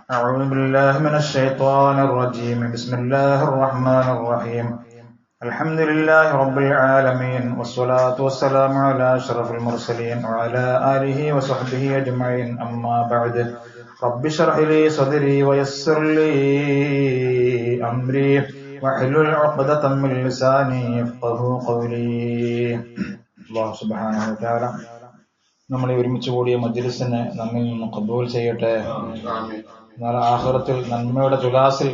أعوذ بالله من الشيطان الرجيم. بسم الله الرحمن الرحيم. الحمد لله رب العالمين، والصلاة والسلام على أشرف المرسلين وعلى آله وصحبه أجمعين. أما بعد، رب اشرح لي صدري ويسر لي أمري واحلل عقدة من لساني يفقهوا قولي. അല്ലാഹു സുബ്ഹാനഹു വ തആല നമ്മളെ ഒരുമിച്ച് കൂടിയ മജ്ലിസിനെ നമ്മിൽ നിന്ന് ഖബൂൽ ചെയ്യട്ടെ. നാളെ ആഖിറത്തിൽ നന്മയുടെ തുലാസിൽ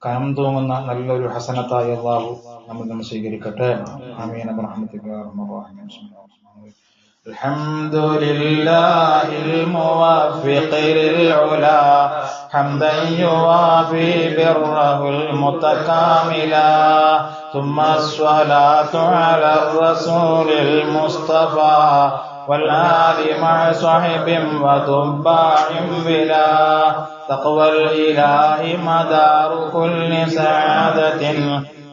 കനം തൂങ്ങുന്ന നല്ലൊരു ഹസനത്തായി അല്ലാഹു നമ്മിൽ നിന്ന് സ്വീകരിക്കട്ടെ. ആമീൻ ബിറഹ്മതിക യാ അർഹമർ റഹീമീൻ. അൽഹംദുലില്ലാഹിൽ മുവഫ്ഫിഖിൽ ഉലാ ഹംദൻ യുവാഫി ബിർറഹുൽ മുതകാമിലാ ثم الصلاة على الرسول المصطفى والآل مع صحب وتباع بلا تقوى الإله مدار كل سعادة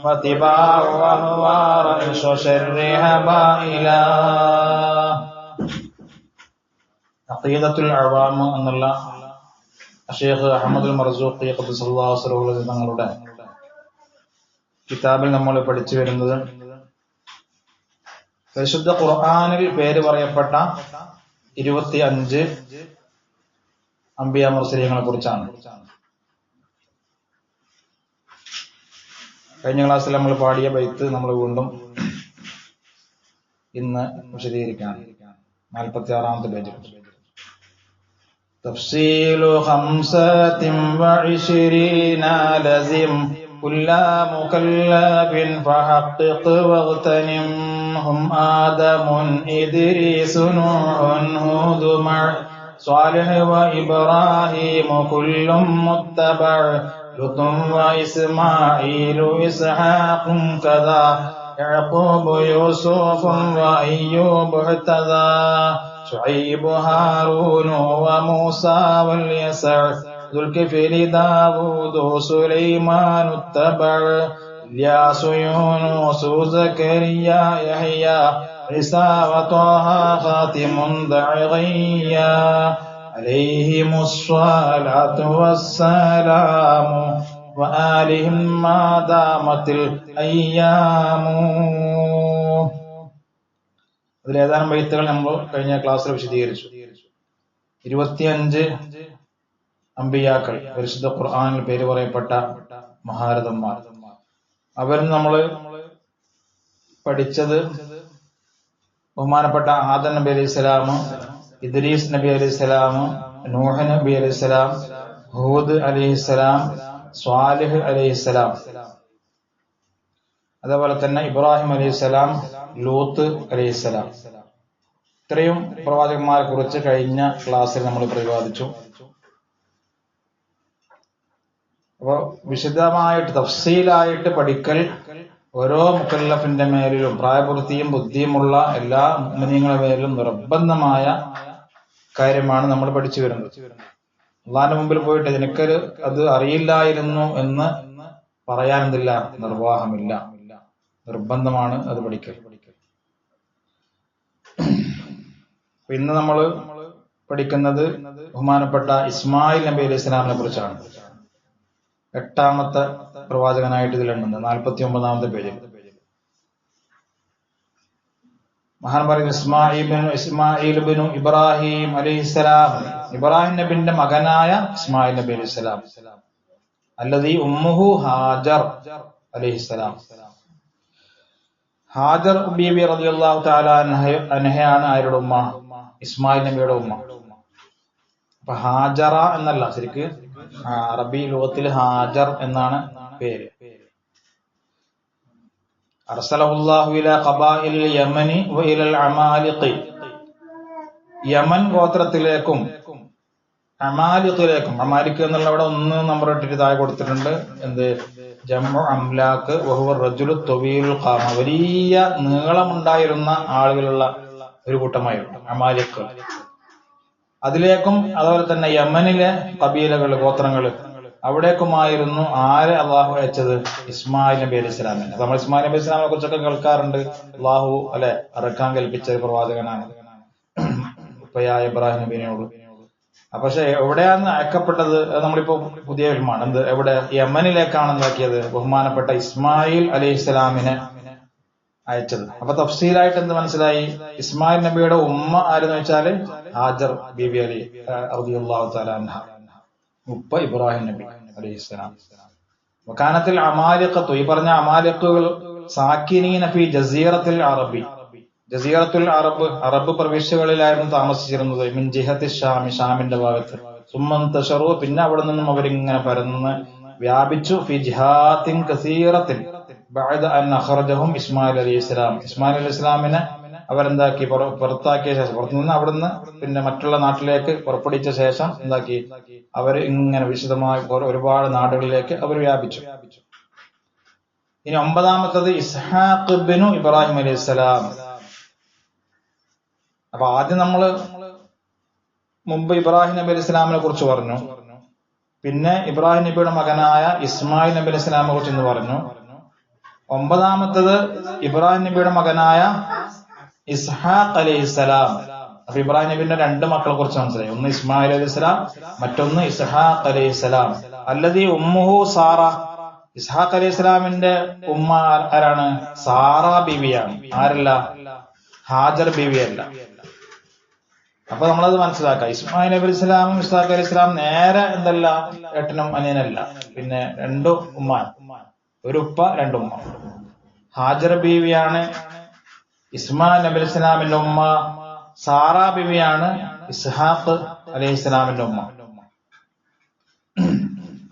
واتباع أهوار شر هبائلا. അഖീദത്തുൽ അവാം എന്നുള്ള ഷെയ്ഖ് അഹ്മദുൽ മർസൂഖി ഖദ്ദസല്ലാഹു സിറഹുൽ തങ്ങളുടെ കിതാബിൽ നമ്മൾ പഠിച്ചു വരുന്നത് പരിശുദ്ധ ഖുർആനിൽ പേര് പറയപ്പെട്ട 25 അംബിയ മുർസലീങ്ങളെ കുറിച്ചാണ്. കഴിഞ്ഞ ക്ലാസ്സിൽ നമ്മൾ പാടിയ ബൈത്ത് നമ്മൾ വീണ്ടും ഇന്ന് വിശദീകരിക്കുകയാണ്. 46-ാമത്തെ പേജിൽ തഫ്സീലു 25 ലസിം كل مكلف فحقق واغتنم هم آدم إدريس نوح هود مع صالح وإبراهيم كل متبع لوط وإسماعيل إسحاق كذا يعقوب يوسف وأيوب اهتدى شعيب هارون وموسى واليسع ذو الكفل داود سليمان اتبع الياس يونس زكريا يحيى عيسى وطه خاتم دع غيا عليهم الصلاة والسلام وآلهم ما دامت الأيام. അതിൽ ഏതാനും ബൈത്തുകൾ നമ്മൾ കഴിഞ്ഞ ക്ലാസ്സിൽ വിശദീകരിച്ചു. 25 അമ്പിയാക്കൾ, പരിശുദ്ധ ഖുർആനിൽ പേര് പറയപ്പെട്ട മഹാരഥന്മാർ. അവരിൽ നമ്മൾ പഠിച്ചത് ബഹുമാനപ്പെട്ട ആദം നബി അലൈഹി സ്വലാം, ഇദ്രീസ് നബി അലൈഹി സ്വലാം, നൂഹ് നബി അലൈഹി സ്വലാം, ഹൂദ് അലൈഹി സ്വലാം, സ്വാലിഹ് അലൈഹി സ്വലാം, അതേപോലെ തന്നെ ഇബ്രാഹിം അലൈഹി സ്വലാം, ലൂത്ത് അലൈഹി സ്വലാം. ഇത്രയും പ്രവാചകന്മാരെ കുറിച്ച് കഴിഞ്ഞ ക്ലാസ്സിൽ നമ്മൾ പ്രതിപാദിച്ചു. അപ്പോ വിശദമായിട്ട് തഫ്സീലായിട്ട് പഠിക്കൽ ഓരോ മുക്കല്ലഫിന്റെ മേലിലും പ്രായപൂർത്തിയും ബുദ്ധിയുമുള്ള എല്ലാ മുഅ്മിനീങ്ങളുടെ മേലിലും നിർബന്ധമായ കാര്യമാണ് നമ്മൾ പഠിച്ചു വരുന്നത്. അള്ളാന്റെ മുമ്പിൽ പോയിട്ട് എനിക്കൊരു അത് അറിയില്ലായിരുന്നു എന്ന് പറയാൻ എന്തില്ല, നിർവാഹമില്ല, നിർബന്ധമാണ് അത് പഠിക്കൽ. ഇന്ന് നമ്മൾ പഠിക്കുന്നത് ബഹുമാനപ്പെട്ട ഇസ്മായിൽ നബി അലൈഹി സ്വലാമിനെ കുറിച്ചാണ്. 8ാമത്തെ പ്രവാചകനായിട്ട് ഇതിലുണ്ട്. 49-ാമത്തെ പേജിൽ മഹാൻ പറയുന്നു, ഇസ്മായിൽ ബിനു ഇബ്രാഹിം അലൈഹിസ്സലാം, ഇബ്രാഹിം നബിന്റെ മകനായ ഇസ്മായിൽ നബി അലൈഹിസ്സലാം, അല്ലദീ ഉമ്മുഹു ഹാജർ അലൈഹിസ്സലാം. ഹാജർ ബീവി റളിയല്ലാഹു തആല അൻഹയാണ് ആരുടെ ഉമ്മ? ഇസ്മായിൽ നബിയുടെ ഉമ്മ. അപ്പൊ ഹാജറ എന്നല്ല, ശരിക്ക് അറബി ലോകത്തിൽ ഹാജർ എന്നാണ് പേര്. അർസലഹുല്ലാഹു ഇലാ ഖബാഇൽ യമനി വ ഇലൽ അമാലിഖി, യമൻ ഗോത്രത്തിലേക്കും അമാലിഖിലേക്കും. അമാലിഖ് എന്നുള്ള അവിടെ 1 നമ്പർ ഇട്ടിട്ട് താഴെ കൊടുത്തിട്ടുണ്ട്. എന്ത്? ജംഉ അംലാക്ക് വഹുവ റജുലു തവീലുൽ ഖാമ, വലിയ നീളമുണ്ടായിരുന്ന ആളുകളുള്ള ഒരു കൂട്ടമായിരുന്നു അമാലിഖ്. അതിലേക്കും അതുപോലെ തന്നെ യമനിലെ കബീലകൾ, ഗോത്രങ്ങൾ, അവിടേക്കുമായിരുന്നു ആരെ അള്ളാഹു അയച്ചത്? ഇസ്മായിൽ നബി അലൈഹി സ്വലാമിനെ. നമ്മൾ ഇസ്മായിൽ നബി സ്വലാമിനെ കുറിച്ചൊക്കെ കേൾക്കാറുണ്ട്. അള്ളാഹു അറക്കാൻ കൽപ്പിച്ച പ്രവാചകനാണ് ഉപ്പയായ ഇബ്രാഹിം നബിയോട്. പക്ഷെ എവിടെയാണ് അയക്കപ്പെട്ടത്? നമ്മളിപ്പോ പുതിയ ഇൽമാണ്. എന്ത്? എവിടെ? യമനിലേക്കാണ് എന്താക്കിയത്? ബഹുമാനപ്പെട്ട ഇസ്മായിൽ അലൈഹിസ്സലാമിനെ അയച്ചത്. അപ്പൊ തഫ്സീലായിട്ട് എന്ത് മനസ്സിലായി? ഇസ്മായിൽ നബിയുടെ ഉമ്മ ആരെന്ന് വെച്ചാല് ഹാജർ ബീബി അലി റളിയല്ലാഹു തആല അൻഹ, ഉപ്പ ഇബ്രാഹിം നബി അലൈഹിസ്സലാം. വകാനത്തിൽ അമാലിഖത്തു, ഈ പറഞ്ഞ അമാലിഖുകൾ സാക്കിനീന ഫി ജസീറത്തുൽ അറബി, ജസീറത്തുൽ അറബ്, അറബ് പ്രവിശ്യകളിലായിരുന്നു താമസിച്ചിരുന്നത്. മിൻ ജിഹത്തി ഷാമി, ഷാമിന്റെ ഭാഗത്ത്. സുമ്മന്തശറു, പിന്നെ അവിടെ നിന്നും അവരിങ്ങനെ പരന്ന് വ്യാപിച്ചു. ഫി ജിഹാത്തിൻ കസീറത്തിൻ ബഅദ അൻ അഖറജഹും ഇസ്മായിൽ അലൈഹിസ്സലാം, ഇസ്മായിൽ അലൈഹിസ്സലാമിനെ അവരെന്താക്കി? പുറത്താക്കിയ ശേഷം, പുറത്തുനിന്ന് അവിടുന്ന് പിന്നെ മറ്റുള്ള നാട്ടിലേക്ക് പുറപ്പെടുവിച്ച ശേഷം എന്താക്കി? അവർ ഇങ്ങനെ വിശദമായി ഒരുപാട് നാടുകളിലേക്ക് അവർ വ്യാപിച്ചു. ഇനി 9-മത്തത് ഇസ്ഹാഖ് ഇബ്നു ഇബ്രാഹിം അലൈഹിസ്സലാം. അപ്പൊ ആദ്യം നമ്മള് മുമ്പ് ഇബ്രാഹിം നബി അലൈഹി സ്വലാമിനെ കുറിച്ച് പറഞ്ഞു, പിന്നെ ഇബ്രാഹിം നബിയുടെ മകനായ ഇസ്മായിൽ നബി അലൈഹി സ്വലാമിനെ കുറിച്ച് ഇന്ന് പറഞ്ഞു. 9-മത്തത് ഇബ്രാഹിം നബിയുടെ മകനായ ഇസ്ഹാഖ് അലൈഹിസ്സലാം. അപ്പൊ ഇബ്രാഹിം നബിന്റെ 2 മക്കളെ കുറിച്ച് മനസ്സിലായി. ഒന്ന് ഇസ്മായിൽ അലൈഹിസ്സലാം, മറ്റൊന്ന് ഇസ്ഹാഖ് അലൈഹിസ്സലാം. അല്ലദീ ഉമ്മുഹു സാറ, ഇസ്ഹാഖ് അലൈഹിസ്സലാമിന്റെ ഉമ്മ ആരാണ്? സാറ ബീവിയാണ്. ആരല്ല? ഹാജർ ബീവിയല്ല. അപ്പൊ നമ്മളത് മനസ്സിലാക്കാം. ഇസ്മായിൽ നബി അലൈഹി സ്വലാമും ഇസ്ഹാഖ് അലൈഹി സ്വലാം നേരെ എന്തല്ല? ഏട്ടനും അനിയനല്ല, പിന്നെ 2 ഉമ്മ, ഒരു ഉപ്പ 2 ഉമ്മ. ഹാജർ ബീവിയാണ് ഇസ്മായിൽ നബി അലൈഹി സ്വലാമിന്റെ ഉമ്മ, സാറ ബീവിയാണ് ഇസ്ഹാഖ് അലൈഹി സ്വലാമിന്റെ ഉമ്മ.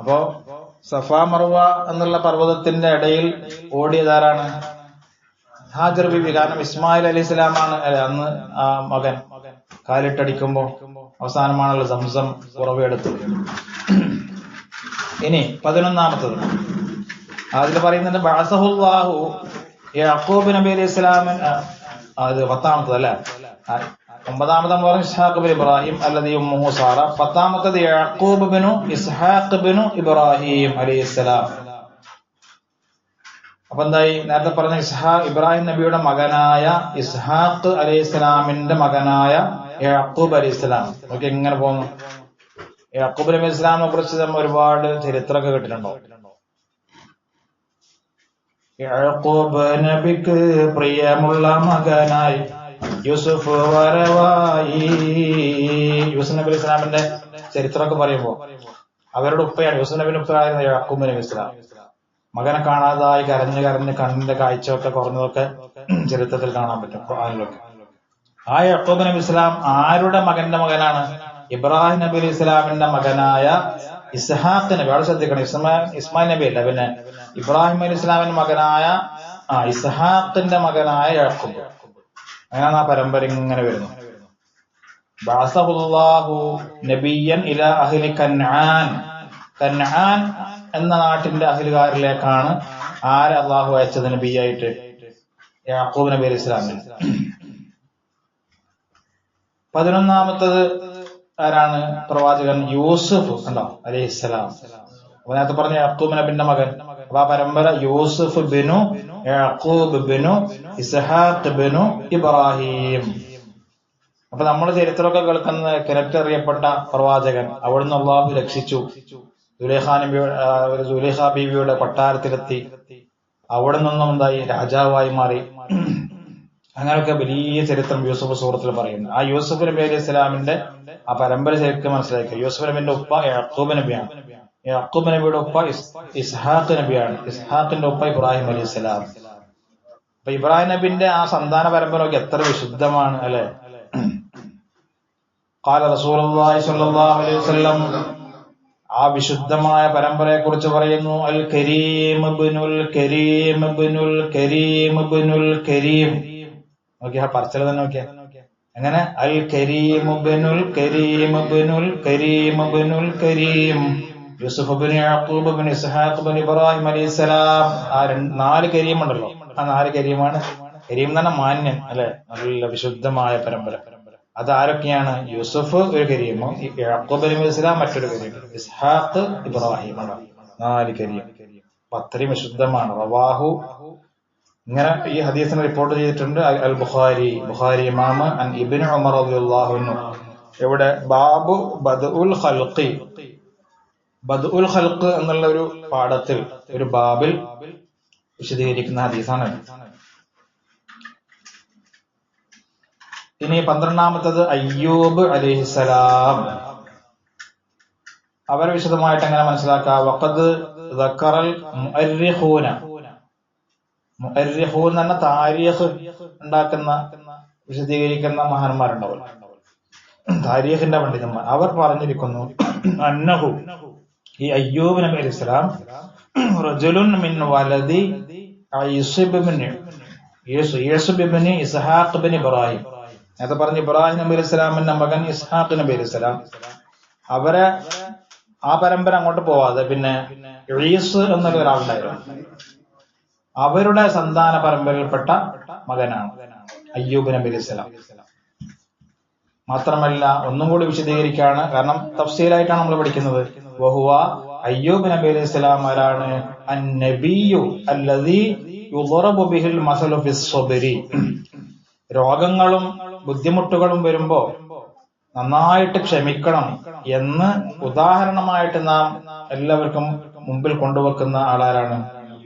അപ്പോ സഫ മർവ എന്നുള്ള പർവ്വതത്തിന്റെ ഇടയിൽ ഓടിയതാരാണ്? ഹാജർ ബീവി. കാരണം ഇസ്മായിൽ അലൈഹി സ്വലാമാണ് അന്ന് ആ മകൻ കാലിട്ടടിക്കുമ്പോ അവസാനമാണല്ലോ സംസം ഉറവെടുത്തത്. ഇനി 11-മത്തത് അതിൽ പറയുന്നുണ്ട് ബഅസഹുല്ലാഹു യഅഖൂബ് നബി അലൈഹി സ്വലാമിൻ. അത് 10-മത്തത് അല്ലെ. 9-മത് പറഞ്ഞു ഇസ്ഹാഖ് ബിൻ ഇബ്രാഹിം അല്ലദീ ഉമ്മുഹു സാറ. 10-മത്തത് യഅഖൂബ് ബിനു ഇസ്ഹാഖ് ബിനു ഇബ്രാഹിം അലൈഹിസ്സലാം. അപ്പൊ എന്തായി? നേരത്തെ പറഞ്ഞ ഇബ്രാഹിം നബിയുടെ മകനായ ഇസ്ഹാഖ് അലൈഹിസ്സലാമിന്റെ മകനായ യഅഖൂബ് അലൈഹിസ്സലാം. നമുക്ക് എങ്ങനെ പോകുന്നു? യഅഖൂബ് നബി അലൈഹി സ്വലാമിനെ കുറിച്ച് നമ്മൾ ഒരുപാട് ചരിത്രമൊക്കെ കേട്ടിട്ടുണ്ടോ? യഅഖൂബ് നബിക്ക് പ്രിയമുള്ള മകനായി യൂസുഫ് വരവായി. യൂസുഫ് നബി അലൈഹി സ്വലാമിന്റെ ചരിത്രമൊക്കെ പറയുമ്പോ അവരുടെ ഉപ്പയാണ്, യൂസുഫ് നബിന്റെ ഉപ്പയായിരുന്നു യഅഖൂബ് നബി അലൈഹി സ്വലാം. മകനെ കാണാതായി കരഞ്ഞ് കണ്ണിന്റെ കാഴ്ചയൊക്കെ കുറഞ്ഞതൊക്കെ ചരിത്രത്തിൽ കാണാൻ പറ്റും, ഖുർആനിലൊക്കെ. ആ യഅഖൂബ് നബി ഇസ്ലാം ആരുടെ മകന്റെ മകനാണ്? ഇബ്രാഹിം നബി അലൈഹി സ്വലാമിന്റെ മകനായ ഇസ്ഹാഖ് നബി. അവിടെ ശ്രദ്ധിക്കണം, ഇസ്മായിൽ നബി അല്ല, പിന്നെ ഇബ്രാഹിം അലൈഹി സ്വലാമിന്റെ മകനായ ഇസ്ഹാഖിന്റെ മകനായ യഅഖൂബ്. അങ്ങനെയാണ് ആ പരമ്പര ഇങ്ങനെ വരുന്നു. ബഅസഹുല്ലാഹു നബിയ്യൻ ഇലാ അഹ്ലി കൻആൻ. കൻആൻ എന്ന നാട്ടിന്റെ അഹ്ലുകാരിലേക്കാണ് ആരെ അള്ളാഹു അയച്ചത് നബിയായിട്ട്? യഅഖൂബ് നബി അലൈഹി സ്വലാമിന്. 11-മത്തത് ആരാണ്? പ്രവാചകൻ യൂസുഫ് ഉണ്ടോ അലൈഹിസ്സലാം. അപ്പൊ നേരത്തെ പറഞ്ഞ യഅഖൂബ് നബിന്റെ മകൻ. അപ്പൊ ആ പരമ്പര യൂസുഫ് ബിനു യഅഖൂബ് ബിനു ഇസ്ഹാഖ് ബിനു ഇബ്രാഹിം. അപ്പൊ നമ്മൾ ചരിത്രമൊക്കെ കേൾക്കുന്ന കിഴക്കറിയപ്പെട്ട പ്രവാചകൻ, അവിടുന്ന് അള്ളാഹു രക്ഷിച്ചു. സുലൈഖ ബീവിയുടെ കൊട്ടാരത്തിലെത്തി. അവിടെ നിന്നും എന്തായി? രാജാവായി മാറി. അങ്ങനെയൊക്കെ വലിയ ചരിത്രം യൂസുഫ് സൂറത്തിൽ പറയുന്നു. ആ യൂസുഫ് നബി അലൈഹി സ്വലാമിന്റെ ആ പരമ്പര ശരിക്കും മനസ്സിലാക്കുക. യൂസുഫ് നബിന്റെ ഉപ്പ യഅഖൂബ് നബിയാണ്. യഅഖൂബ് നബിയുടെ ഉപ്പ ഇസ്ഹാഖ് നബിയാണ്. ഇസ്ഹാഖിന്റെ ഉപ്പ ഇബ്രാഹിം അലൈഹി സ്വലാം. അപ്പൊ ഇബ്രാഹിം നബിന്റെ ആ സന്താന പരമ്പരയൊക്കെ എത്ര വിശുദ്ധമാണ് അല്ലെ? ഖാല റസൂലുള്ളാഹി സ്വല്ലല്ലാഹു അലൈഹി വസല്ലം, ആ വിശുദ്ധമായ പരമ്പരയെ കുറിച്ച് പറയുന്നു, അൽ കരീം ഇബ്നുൽ കരീം ഇബ്നുൽ കരീം ഇബ്നുൽ കരീം. നോക്കിയാ പറച്ചിൽ തന്നെ നോക്കിയാ എങ്ങനെ? അൽ കരീം ഇബ്നുൽ കരീം ഇബ്നുൽ കരീം ഇബ്നുൽ കരീം യൂസുഫ് ഇബ്നു യഅഖൂബ് ഇബ്നു ഇസ്ഹാഖ് ഇബ്നു ഇബ്രാഹിം അലൈഹിസ്സലാം. ആ 4 കരീം ഉണ്ടല്ലോ, ആ 4 കരീമാണ്. കരീം എന്ന് പറഞ്ഞാൽ മാന്യൻ അല്ലെ, നല്ല വിശുദ്ധമായ പരമ്പര. അത് ആരൊക്കെയാണ്? യൂസുഫ് ഒരു കരീം, യഅഖൂബ് നബി ഇസ്ലാം മറ്റൊരു കരീം, ഇസ്ഹാഖ് ഇബ്രാഹിം, 4 കരീം. അത്രയും വിശുദ്ധമാണ്. റവാഹു, ഇങ്ങനെ ഈ ഹദീസിനെ റിപ്പോർട്ട് ചെയ്തിട്ടുണ്ട് അൽ ബുഖാരി, ബുഖാരി ഇമാം, അൻ ഇബ്നു ഉമർ റളിയല്ലാഹു അൻഹു ഇവിടെ ബാബു ബദ്ഉൽ ഖൽഖി, ബദ്ഉൽ ഖൽഖ് എന്നുള്ള ഒരു പാഠത്തിൽ ഒരു ബാബിൽ വിശദീകരിക്കുന്ന ഹദീസാണ്. ഇനി 12ാമത്തത് അയ്യൂബ് അലൈഹിസ്സലാം. അവരെ വിശദമായിട്ട് എങ്ങനെ മനസ്സിലാക്കാം? വഖദ് ദക്കറൽ മുഅർരിഖൂന, മുഅർരിഖൂൻ എന്ന താരീഖ് ഉണ്ടാക്കുന്ന വിശദീകരിക്കുന്ന മഹാന്മാരുണ്ടാവും, താരീഖിന്റെ പണ്ഡിതന്മാർ. അവർ പറഞ്ഞിരിക്കുന്നു അന്നഹു, ഈ അയ്യൂബ് നബി അലൈഹി സ്വലാം റജുലുൻ മിൻ വലദി യൂസുഫ് ഇബ്നു ഇസ്ഹാഖ് ഇബ്നു ഇബ്രാഹിം. നേരത്തെ പറഞ്ഞ ഇബ്രാഹിം നബി അലൈഹി സ്വലാമിന്റെ മകൻ ഇസ്ഹാഖ് നബി അലൈഹി സ്വലാം, അവരെ ആ പരമ്പര അങ്ങോട്ട് പോവാതെ പിന്നെ ഈസ് എന്നുള്ള ഒരാളുണ്ടായിരുന്നു, അവരുടെ സന്താന പരമ്പരയിൽപ്പെട്ട മകനാണ് അയ്യൂബ് നബി അലൈഹി സ്വലാം. മാത്രമല്ല ഒന്നും കൂടി വിശദീകരിക്കുകയാണ്, കാരണം തഫ്സീലായിട്ടാണ് നമ്മൾ പഠിക്കുന്നത്. വഹുവ, അയ്യൂബ് നബി അലൈഹി സ്വലാം ആരാണ്? അന്നബിയ്യു അല്ലദീ യുദ്റബു ബിഹിൽ മസലു ഫിസ്സബ്രി. രോഗങ്ങളും ബുദ്ധിമുട്ടുകളും വരുമ്പോ നന്നായിട്ട് ക്ഷമിക്കണം എന്ന് ഉദാഹരണമായിട്ട് നാം എല്ലാവർക്കും മുമ്പിൽ കൊണ്ടുവെക്കുന്ന ആളാരാണ്?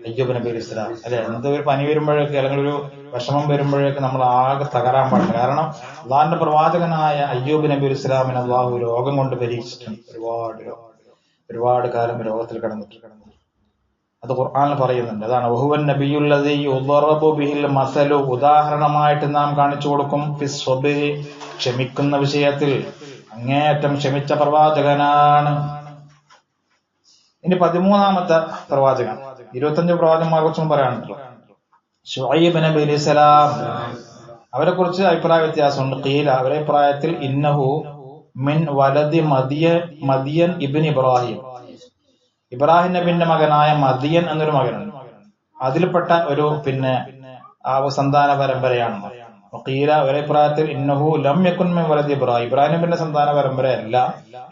അയ്യൂബ് നബി അലൈഹി സ്വലാം. അല്ലെ, എന്ത് ഒരു പനി വരുമ്പോഴേക്ക് അല്ലെങ്കിൽ ഒരു വിഷമം വരുമ്പോഴേക്ക് നമ്മൾ ആകെ തകരാൻ പാടില്ല. കാരണം അള്ളാഹിന്റെ പ്രവാചകനായ അയ്യൂബ് നബി അലൈഹി സ്വലാമിനെ അള്ളാഹു രോഗം കൊണ്ട് പരീക്ഷിച്ചിട്ടുണ്ട്. ഒരുപാട് കാലം രോഗത്തിൽ കിടന്നിട്ട് അത് ഖുർആനിൽ പറയുന്നുണ്ട്. അതാണ് വഹുവൻ നബിയുല്ലദീ യുദ്റബു ബിഹിൽ മസലു, ഉദാഹരണമായിട്ട് നാം കാണിച്ചു കൊടുക്കും ഫിസ്സബ്രി, ക്ഷമിക്കുന്ന വിഷയത്തിൽ അങ്ങേയറ്റം ക്ഷമിച്ച പ്രവാചകനാണ്. ഇനി 13ാമത്തെ പ്രവാചകൻ, 25 പ്രവാചകന്മാരെ കുറിച്ചും പറയാനുണ്ടല്ലോ. ശുഐബ് നബി അലൈഹി സ്വലാം, അവരെ കുറിച്ച് അഭിപ്രായ വ്യത്യാസമുണ്ട്. ഖീല, അവരെ അഭിപ്രായത്തിൽ ഇന്നഹു മിൻ വലദി മദിയൻ ഇബ്നു ഇബ്രാഹിം, ഇബ്രാഹിം നബിന്റെ മകനായ മദിയൻ എന്നൊരു മകനുണ്ട്, അതിൽപ്പെട്ട ഒരു ആ സന്താന പരമ്പരയാണ്. ഖീല, അവരെ അഭിപ്രായത്തിൽ ഇന്നഹു ലം യകുൻ മിൻ വലദി ഇബ്രാഹിം, ഇബ്രാഹിം നബിന്റെ സന്താന പരമ്പരയല്ല.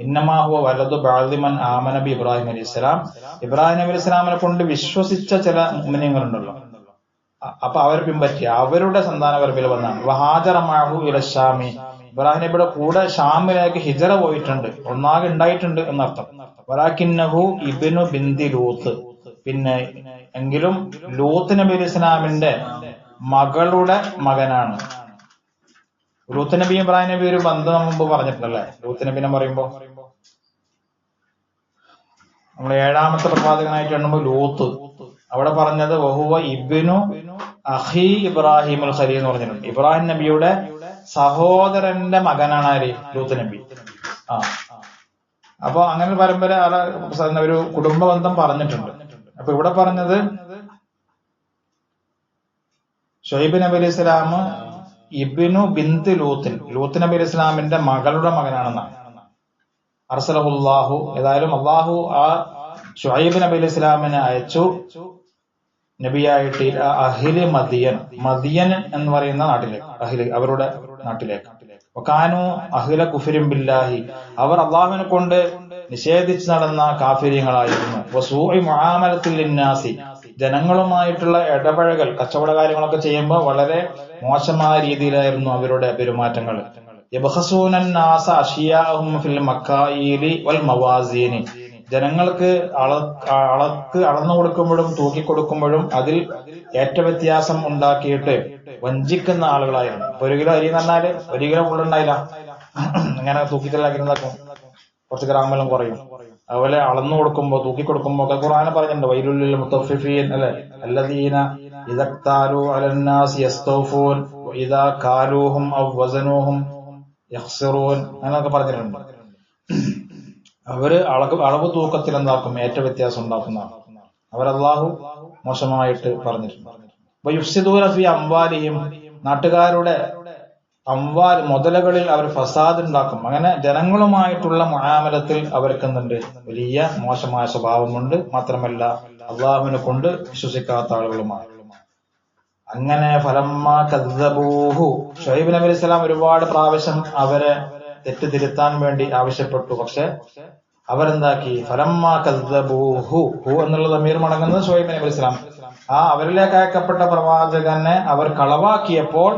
ഇന്നമാ ഹുവ വലദു ബഅദി മൻ ആമന ബി ഇബ്രാഹിം അലൈഹി സ്വലാം, ഇബ്രാഹിം നബി അലൈഹി സ്വലാമിനെ കൊണ്ട് വിശ്വസിച്ച ചില മുഅ്മിനീങ്ങളുണ്ടല്ലോ, അപ്പൊ അവരെ പറ്റിയ അവരുടെ സന്താന പരമ്പരയിൽ വന്നാണ്. വഹാജറ മഅഹു ഇല ശാമി, ഇബ്രാഹിം നബിയുടെ കൂടെ ഷാമിലേക്ക് ഹിജറ പോയിട്ടുണ്ട്, ഒന്നാകെ ഉണ്ടായിട്ടുണ്ട് എന്നർത്ഥം. വലാകിന്നഹു ഇബ്നു ബിന്തി ലൂത്ത്, എങ്കിലും ലൂത്ത് നബി അലൈഹി സ്വലാമിന്റെ മകളുടെ മകനാണ്. ലൂത്ത് നബി ഇബ്രാഹിം നബി ഒരു ബന്ധം മുമ്പ് പറഞ്ഞിട്ടുണ്ടല്ലേ. ലൂത്ത് നബിനെ പറയുമ്പോ നമ്മൾ 7ാമത്തെ പ്രവാചകനായിട്ട് എണ്ണുമ്പോ ലൂത്ത്, അവിടെ പറഞ്ഞത് വഹുവ ഇബ്നു അഖി ഇബ്രാഹിം അൽ ഖലീൽ എന്ന് പറഞ്ഞിട്ടുണ്ട്. ഇബ്രാഹിം നബിയുടെ സഹോദരന്റെ മകനാണ് ആര്? ലൂത്ത് നബി. അപ്പൊ അങ്ങനെ ഒരു പരമ്പര ഒരു കുടുംബ ബന്ധം പറഞ്ഞിട്ടുണ്ട്. അപ്പൊ ഇവിടെ പറഞ്ഞത് ഷുഐബ് നബി അലൈഹി സ്വലാം ഇബ്നു ബിന്ത് ലൂത്ത് നബി അലൈഹി സ്വലാമിന്റെ മകളുടെ മകനാണെന്നാണ്. അർസലഹുല്ലാഹു, ഏതായാലും അള്ളാഹു ആ ഷുഐബ് നബി അലൈഹി സ്വലാമിനെ അയച്ചു നബിയായിട്ട് അഹില് മദിയൻ എന്ന് പറയുന്ന നാട്ടിലേക്ക്, അവരുടെ നാട്ടിലേക്ക്. വകാനു അഹ്ല കുഫ്രിൻ ബില്ലാഹി, അവർ അള്ളാഹുവിനെ കൊണ്ട് നിഷേധിച്ച് നടന്ന കാഫിര്യങ്ങളായിരുന്നു. വസൂഇ മുആമലത്തിൽ ലിന്നാസി, ജനങ്ങളുമായിട്ടുള്ള ഇടപഴകൽ, കച്ചവട കാര്യങ്ങളൊക്കെ ചെയ്യുമ്പോൾ വളരെ മോശമായ രീതിയിലായിരുന്നു അവരുടെ പെരുമാറ്റങ്ങൾ. യബ്ഖസൂനൻ നാസ അഷിയാഹും ഫിൽ മക്കായിലി വൽ മവാസീനി, ജനങ്ങൾക്ക് അളന്നു കൊടുക്കുമ്പോഴും തൂക്കിക്കൊടുക്കുമ്പോഴും അതിൽ ഏറ്റവ്യത്യാസം ഉണ്ടാക്കിയിട്ട് വഞ്ചിക്കുന്ന ആളുകളായിരുന്നു. 1 കിലോ അരി എന്ന് പറഞ്ഞാല് 1 കിലോ ഫുള്ളുണ്ടായില്ല, അങ്ങനെ തൂക്കിക്കലാക്കിയിരുന്നാക്കും കുറച്ച് ഗ്രാമെല്ലാം കുറയും. അതുപോലെ അളന്നു കൊടുക്കുമ്പോ തൂക്കിക്കൊടുക്കുമ്പോ ഒക്കെ ഖുർആൻ പറഞ്ഞിട്ടുണ്ട്, വൈലുൽ മുത്തഫിഫീൻ അല്ലെ അല്ലദീന ഇദാ ഖാലു അലന്നാസ് യസ്തൗഫൂൻ വഇദാ കാലൂഹും ഔ വസനൂഹും യഖ്സിറൂൻ എന്നൊക്കെ പറഞ്ഞിട്ടുണ്ട്. അവര് അളവ് തൂക്കത്തിൽ എന്താക്കും? ഏറ്റ വ്യത്യാസം ഉണ്ടാക്കുന്നതാണ്. അവരല്ലാഹു മോശമായിട്ട് പറഞ്ഞിട്ടുണ്ട്. വയുഫ്സിദൂന ഫീ അംവാലിഹിം, നാട്ടുകാരുടെ അംവാൽ മുതലകളിൽ അവർ ഫസാദ് ഉണ്ടാക്കും. അങ്ങനെ ജനങ്ങളുമായിട്ടുള്ള മുആമലത്തിൽ അവർക്ക് എന്തുണ്ട്? വലിയ മോശമായ സ്വഭാവമുണ്ട്. മാത്രമല്ല അള്ളാഹുവിനെ കൊണ്ട് വിശ്വസിക്കാത്ത ആളുകളുമാണ്. അങ്ങനെ ഫലമ്മാ കദ്ദബൂഹു, ശുഐബ് നബി അലൈഹി സ്വലാം ഒരുപാട് പ്രാവശ്യം അവരെ തെറ്റുതിരുത്താൻ വേണ്ടി ആവശ്യപ്പെട്ടു. പക്ഷെ അവരെന്താക്കി? ഫലമ്മാ കദ്ദബൂഹു, ഹു എന്നുള്ള ദമീർ മടങ്ങുന്നത് ശുഐബ് നബി അലൈഹി സ്വലാം, അവരിലേക്ക് അയക്കപ്പെട്ട പ്രവാചകനെ അവർ കളവാക്കിയപ്പോൾ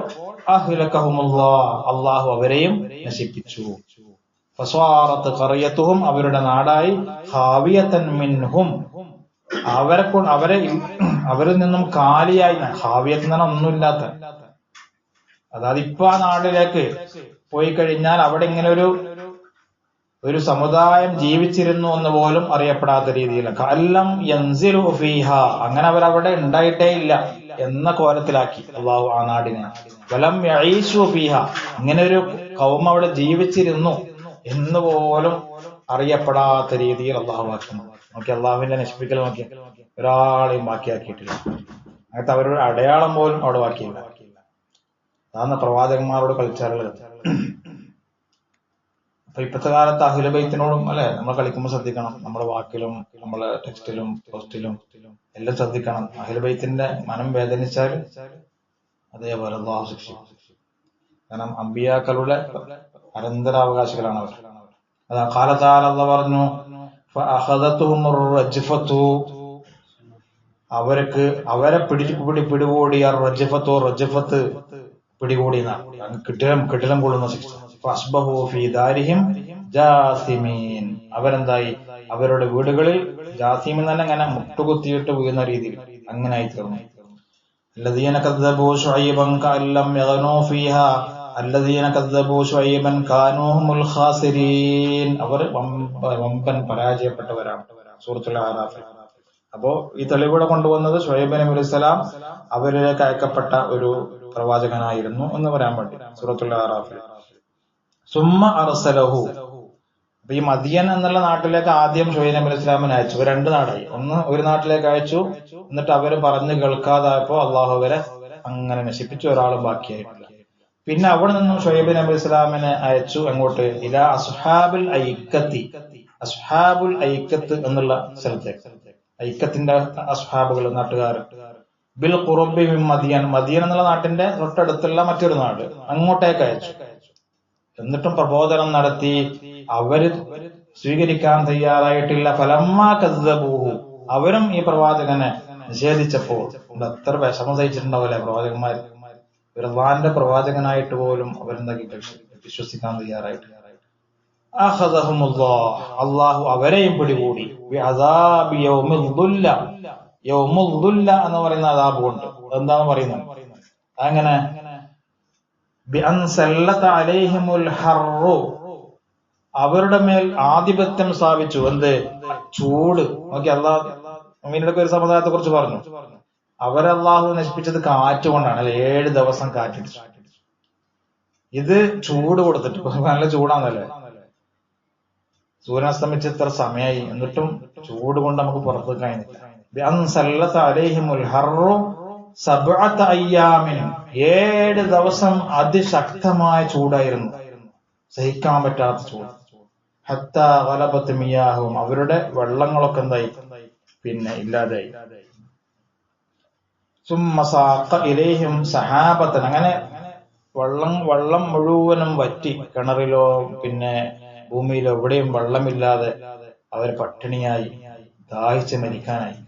അഹ്ലകഹുമുല്ലാഹ്, അള്ളാഹു അവരെയും നശിപ്പിച്ചു. ഫസ്വാറത്ത് ഖറിയത്തുഹും അവരുടെ നാടായി ഖാവിയതൻ മിൻഹും അവരിൽ നിന്നും കാലിയായി. ഖാവിയത്ത് എന്ന് പറഞ്ഞാൽ ഒന്നുമില്ലാത്ത, അതായത് ഇപ്പൊ ആ നാട്ടിലേക്ക് പോയി കഴിഞ്ഞാൽ അവിടെ ഇങ്ങനെ ഒരു സമുദായം ജീവിച്ചിരുന്നു എന്ന് പോലും അറിയപ്പെടാത്ത രീതിയിൽ കഅല്ലം യൻസിലു ഫീഹ, അങ്ങനെ അവരവിടെ ഉണ്ടായിട്ടേ ഇല്ല എന്ന കോലത്തിലാക്കി അള്ളാഹു ആ നാടിനെ. വലം യഈശു ഫീഹ, ഇങ്ങനെ ഒരു ഖൗം അവിടെ ജീവിച്ചിരുന്നു എന്ന് പോലും അറിയപ്പെടാത്ത രീതിയിൽ അള്ളാഹു ആക്കി. നോക്കി അള്ളാഹുവിന്റെ നശിപ്പിക്കൽ നോക്കി, ഒരാളെയും ബാക്കിയാക്കിയിട്ടില്ല. അങ്ങനത്തെ അവരുടെ അടയാളം പോലും അവിടെ ബാക്കിയില്ല. അതാണ് പ്രവാചകന്മാരോട് കളിച്ചാറുള്ളത്. അപ്പൊ ഇപ്പോഴത്തെ കാലത്ത് അഹ്ലു ബൈത്തിനോടും അല്ലെ നമ്മൾ കളിക്കുമ്പോൾ ശ്രദ്ധിക്കണം. നമ്മുടെ വാക്കിലും നമ്മളെ ടെക്സ്റ്റിലും പോസ്റ്റിലും എല്ലാം ശ്രദ്ധിക്കണം. അഹ്ലു ബൈത്തിന്റെ മനം വേദനിച്ചാൽ അതേപോലെ അല്ലാഹു ശിക്ഷിക്കും. കാരണം അമ്പിയാക്കളുടെ അനന്തരാവകാശികളാണ് അവർ. അതാ ഖാല തആല അല്ലാഹു പറഞ്ഞു ഫഅഖദതുഹുർ റജ്ഫതു, അവരെ പിടികൂടിയ റജ്ഫത്ത് പിടികൂടിയെന്നാണ്, കിടിലം കൊള്ളുന്ന ശിക്ഷ. ഫഅസ്ബഹു ഫീ ദാരിഹിം ജാസിമീൻ, അവരെന്തായി അവരുടെ വീടുകളിൽ ജാസിമീൻ തന്നെ അങ്ങനെ മുട്ടുകുത്തിയിട്ട് വീഴുന്ന രീതിയിൽ അങ്ങനെ ആയി തീർന്നു. الذين كذبوا شعيبا كأن لم يغنوا فيها الذين كذبوا شعيبا كانوا هم الخاسرين, അവർ വമ്പൻ പരാജയപ്പെട്ടവരാണ്. സൂറത്തുൽ അറാഫ്. അപ്പോ ഈ തെളിവുകൾ കൊണ്ടുവന്നത് ശുഐബ് നബി അലൈഹിസ്സലാം അവരിലേക്ക് അയക്കപ്പെട്ട ഒരു പ്രവാചകനായിരുന്നു എന്ന് പറയാൻ വേണ്ടി സൂറത്തുൽ അറാഫിൽ. സുമ്മ അർസലഹു, അപ്പൊ ഈ മദിയൻ എന്നുള്ള നാട്ടിലേക്ക് ആദ്യം ശുഐബ് നബി അലൈഹി സ്വലാമിനെ അയച്ചു. രണ്ട് നാടായി. ഒരു നാട്ടിലേക്ക് അയച്ചു, എന്നിട്ട് അവര് പറഞ്ഞു കേൾക്കാതായപ്പോ അള്ളാഹു അവരെ അങ്ങനെ നശിപ്പിച്ചു, ഒരാളും ബാക്കിയായിട്ടില്ല. പിന്നെ അവിടെ നിന്നും ശുഐബ് നബി അലൈഹി സ്വലാമിനെ അയച്ചു അങ്ങോട്ട് ഇലാ അസ്ഹാബുൽ ഐക്കത്തി, അസ്ഹാബുൽ ഐക്കത്ത് എന്നുള്ള സ്ഥലത്തേക്ക്. ഐക്കത്തിന്റെ അസ്ഹാബുകൾ നാട്ടുകാർ. ബിൽ ഖുറബി മിൻ മദിയൻ, മദിയൻ എന്നുള്ള നാട്ടിന്റെ തൊട്ടടുത്തുള്ള മറ്റൊരു നാട്, അങ്ങോട്ടേക്ക് അയച്ചു. എന്നിട്ടും പ്രബോധനം നടത്തി. അവര് സ്വീകരിക്കാൻ തയ്യാറായിട്ടില്ല. ഫലമ്മാ കസ്സബൂഹു, അവരും ഈ പ്രവാചകനെ നിഷേധിച്ചപ്പോൾ എത്ര വിഷമം സഹിച്ചിട്ടുണ്ടാവില്ലേ പ്രവാചകന്മാർ. അല്ലാഹുവിന്റെ പ്രവാചകനായിട്ട് പോലും അവരെന്താക്കി വിശ്വസിക്കാൻ തയ്യാറായിട്ടില്ല. അള്ളാഹു അവരെയും പിടികൂടി. യൗമുദ്ദുല്ല എന്ന് പറയുന്ന അദാബ് കൊണ്ട്. എന്താന്ന് പറയുന്നത് അങ്ങനെ അവരുടെ മേൽ ആധിപത്യം സ്ഥാപിച്ചു. എന്ത്? ചൂട്. നോക്കി അള്ളാഹ് മുഅ്മിനീങ്ങളുടെ ഒരു സമുദായത്തെ കുറിച്ച് പറഞ്ഞു. അവരെ അള്ളാഹു നശിപ്പിച്ചത് കാറ്റ് കൊണ്ടാണ്. അല്ലെ, 7 ദിവസം കാറ്റിടിച്ചു. ഇത് ചൂട് കൊടുത്തിട്ട്, നല്ല ചൂടാന്നല്ലേ, സൂര്യനസ്തമിച്ച് ഇത്ര സമയമായി, എന്നിട്ടും ചൂട് കൊണ്ട് നമുക്ക് പുറത്ത് കഴിഞ്ഞില്ല. 7 ദിവസം അതിശക്തമായ ചൂടായിരുന്നു, സഹിക്കാൻ പറ്റാത്ത ചൂട്. ഹത്താ ഗലബത് മിയാഹും, അവരുടെ വെള്ളങ്ങളൊക്കെ എന്തായി, പിന്നെ ഇല്ലാതായി. സുമ്മ സാഖ ഇലൈഹിം സഹാബത്തൻ, അങ്ങനെ വെള്ളം മുഴുവനും വറ്റി. കിണറിലോ പിന്നെ ഭൂമിയിലോ എവിടെയും വെള്ളമില്ലാതെ അവർ പട്ടിണിയായി, ദാഹിച്ച് മരിക്കാനായി.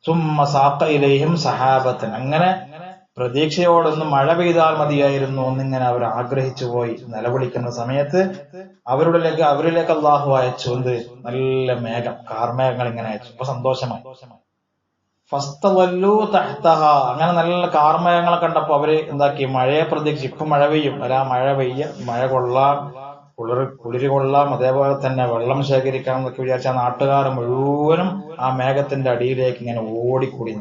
സുമ്മ സാഖ ഇലൈഹിം സഹാബത്തൻ, അങ്ങനെ പ്രതീക്ഷയോടൊന്ന് മഴ പെയ്താൽ മതിയായിരുന്നു എന്നിങ്ങനെ അവർ ആഗ്രഹിച്ചു പോയി നിലവിളിക്കുന്ന സമയത്ത് അവരിലേക്ക് അള്ളാഹു അയച്ചു. എന്ത്? നല്ല മേഘം, കാർമേഘങ്ങൾ ഇങ്ങനെ അയച്ചു. അപ്പൊ സന്തോഷമായി. ഫസ്തവല്ലൂ തഹ്തഹ, അങ്ങനെ നല്ല കാർമേഘങ്ങളെ കണ്ടപ്പോ അവര് എന്താക്കി, മഴയെ പ്രതീക്ഷിച്ചു. ഇപ്പൊ മഴ പെയ്യും, മഴ കൊള്ളാം, കുളിര് കൊള്ളാം, അതേപോലെ തന്നെ വെള്ളം ശേഖരിക്കാം എന്നൊക്കെ വിചാരിച്ച നാട്ടുകാർ മുഴുവനും ആ മേഘത്തിന്റെ അടിയിലേക്ക് ഇങ്ങനെ ഓടിക്കൂടി.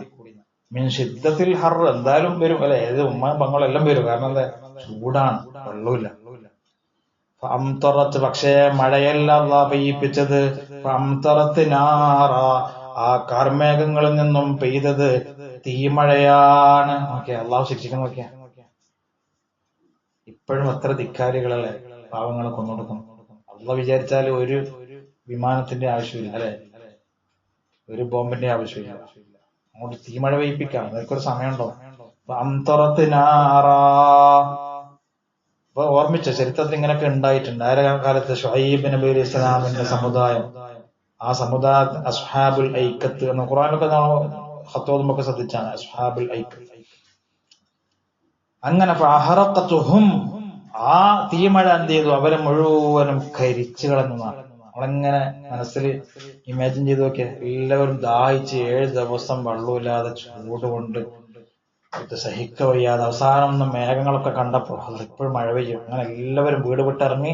മീൻ ഷിദ്ദത്തിൽ ഹർ, എന്തായാലും വരും അല്ലെ, ഏത് ഉമ്മ പങ്ങളെല്ലാം വരും. കാരണം എന്താ, ചൂടാണ്, വെള്ളമില്ല. അംതറത്ത്, പക്ഷേ മഴയല്ല അല്ലാഹു പെയ്യിപ്പിച്ചത്. അംതറത്ത് നാറ, ആ കാർമേഘങ്ങളിൽ നിന്നും പെയ്തത് തീമഴയാണ്. ഓക്കെ, അള്ളാഹു ശിക്ഷിക്കാൻ നോക്കിയ. ഇപ്പോഴും അത്ര ധിക്കാരികളല്ലേ പാവങ്ങളെ കൊന്നൊടുക്കും. അള്ളാഹ് വിചാരിച്ചാൽ ഒരു വിമാനത്തിന്റെ ആവശ്യമില്ല അല്ലെ, ഒരു ബോംബിന്റെ ആവശ്യമില്ല. അങ്ങോട്ട് തീമഴ പെയ്യിപ്പിക്കാം, അതൊക്കെ സമയമുണ്ടോ? അംതറത്ത് നാറ. അപ്പൊ ഓർമ്മിച്ച ചരിത്രത്തിൽ ഇങ്ങനെയൊക്കെ ഉണ്ടായിട്ടുണ്ട്. ആരെ കാലത്ത് ശുഐബ് നബി അലൈഹി ഇസ്ലാമിന്റെ സമുദായം, ആ സമുദായ അസ്ഹാബുൽ ഐക്കത്ത് എന്ന ഖുർആനിലൊക്കെ നമ്മൾ ഖത്തോതുമൊക്കെ ശ്രദ്ധിച്ചാണ്. അസ്ഹാബുൽ ഐക്കത്ത്. അങ്ങനെ ഫഅഹറഖതുഹും, ആ തീമഴ എന്ത് ചെയ്തു? അവരെ മുഴുവനും കരിച്ചു കളഞ്ഞതാണ്. നമ്മളെങ്ങനെ മനസ്സിൽ ഇമാജിൻ ചെയ്ത് നോക്കിയാൽ എല്ലാവരും ദാഹിച്ച് 7 ദിവസം വെള്ളമില്ലാതെ ചൂടുകൊണ്ട് ഇത് സഹിക്ക വയ്യാതെ അവസാനം ഒന്ന് മേഘങ്ങളൊക്കെ കണ്ടപ്പോ ഇപ്പോഴും മഴ പെയ്യും. അങ്ങനെ എല്ലാവരും വീട് വിട്ടിറങ്ങി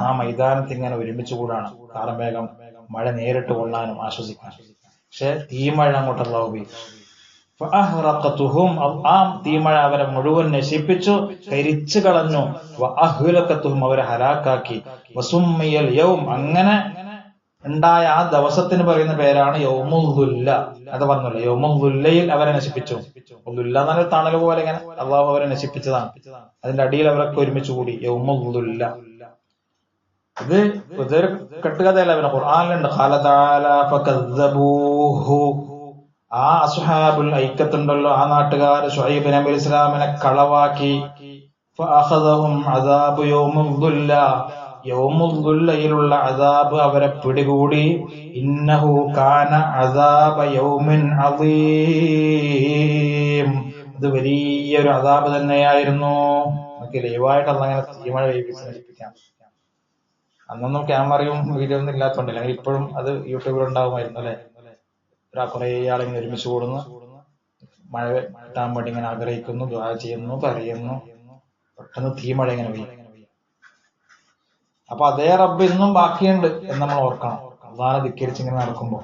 ആ മൈതാനത്ത് ഇങ്ങനെ ഒരുമിച്ച് കൂടാണ്. കാർമേഘം മഴ നേരിട്ട് കൊള്ളാനും ആശ്വസിക്കാനും. പക്ഷെ തീമഴ അങ്ങോട്ടുള്ള ആ തീമഴ അവരെ മുഴുവൻ നശിപ്പിച്ചു, കരിച്ചു കളഞ്ഞു. വഅഹ്ലകതുഹും അവരെ ഹലാക്കാക്കി. വസുമ്മിയൽ യൗം അങ്ങനെ ഉണ്ടായ ആ ദിവസത്തിന് പറയുന്ന പേരാണ് യൗമുൽ ദുല്ല. അത് പറഞ്ഞല്ലോ, യൗമുൽ ദുല്ലയിൽ അവരെ നശിപ്പിച്ചു. ദുല്ല എന്നൊരു തണൽ പോലെ ഇങ്ങനെ അള്ളാഹു അവരെ നശിപ്പിച്ചതാണ്. അതിന്റെ അടിയിൽ അവരൊക്കെ ഒരുമിച്ച് കൂടി യൗമുൽ ദുല്ല. ഇത് ഇതൊരു കെട്ടുകഥയല്ല, പിന്നെ ഖുർആനിലുണ്ട്. ഖാല തആല ഫകദ്ദബൂഹു. ആ അസ്ഹാബുൽ ഐക്കത്തുണ്ടല്ലോ, ആ നാട്ടുകാർ ശുഐബ് നബി ഇസ്ലാമിനെ കളവാക്കി. ഫഅഖദഹും അദാബു യൗമുൽ ദുല്ല. യൗമുൽ ദുല്ലയിലുള്ള അദാബ് അവരെ പിടികൂടി. ഇന്നഹു കാന അദാബ യൗമിൻ അദീം. ഇത് വലിയൊരു അദാബ് തന്നെയായിരുന്നു. നമുക്ക് ലൈവായിട്ട് അങ്ങനെ തീമഴ നശിപ്പിക്കാം. അന്നൊന്നും ക്യാമറയും വീഡിയോ ഒന്നും ഇല്ലാത്തതുകൊണ്ട്, അല്ലെങ്കിൽ ഇപ്പോഴും അത് യൂട്യൂബിൽ ഉണ്ടാകുമായിരുന്നു അല്ലെ. കുറെ ആളിങ്ങനെ ഒരുമിച്ച് കൂടുന്നു, മഴ കിട്ടാൻ വേണ്ടി ഇങ്ങനെ ആഗ്രഹിക്കുന്നു, ദുആ ചെയ്യുന്നു, പറയുന്നു. പെട്ടെന്ന് തീമഴ ഇങ്ങനെ പെയ്യും. അപ്പൊ അതേ റബ്ബ് ഇന്നും ബാക്കിയുണ്ട് എന്ന് നമ്മൾ ഓർക്കണം. അള്ളാഹനെ ധിക്കരിച്ചിങ്ങനെ നടക്കുമ്പോ.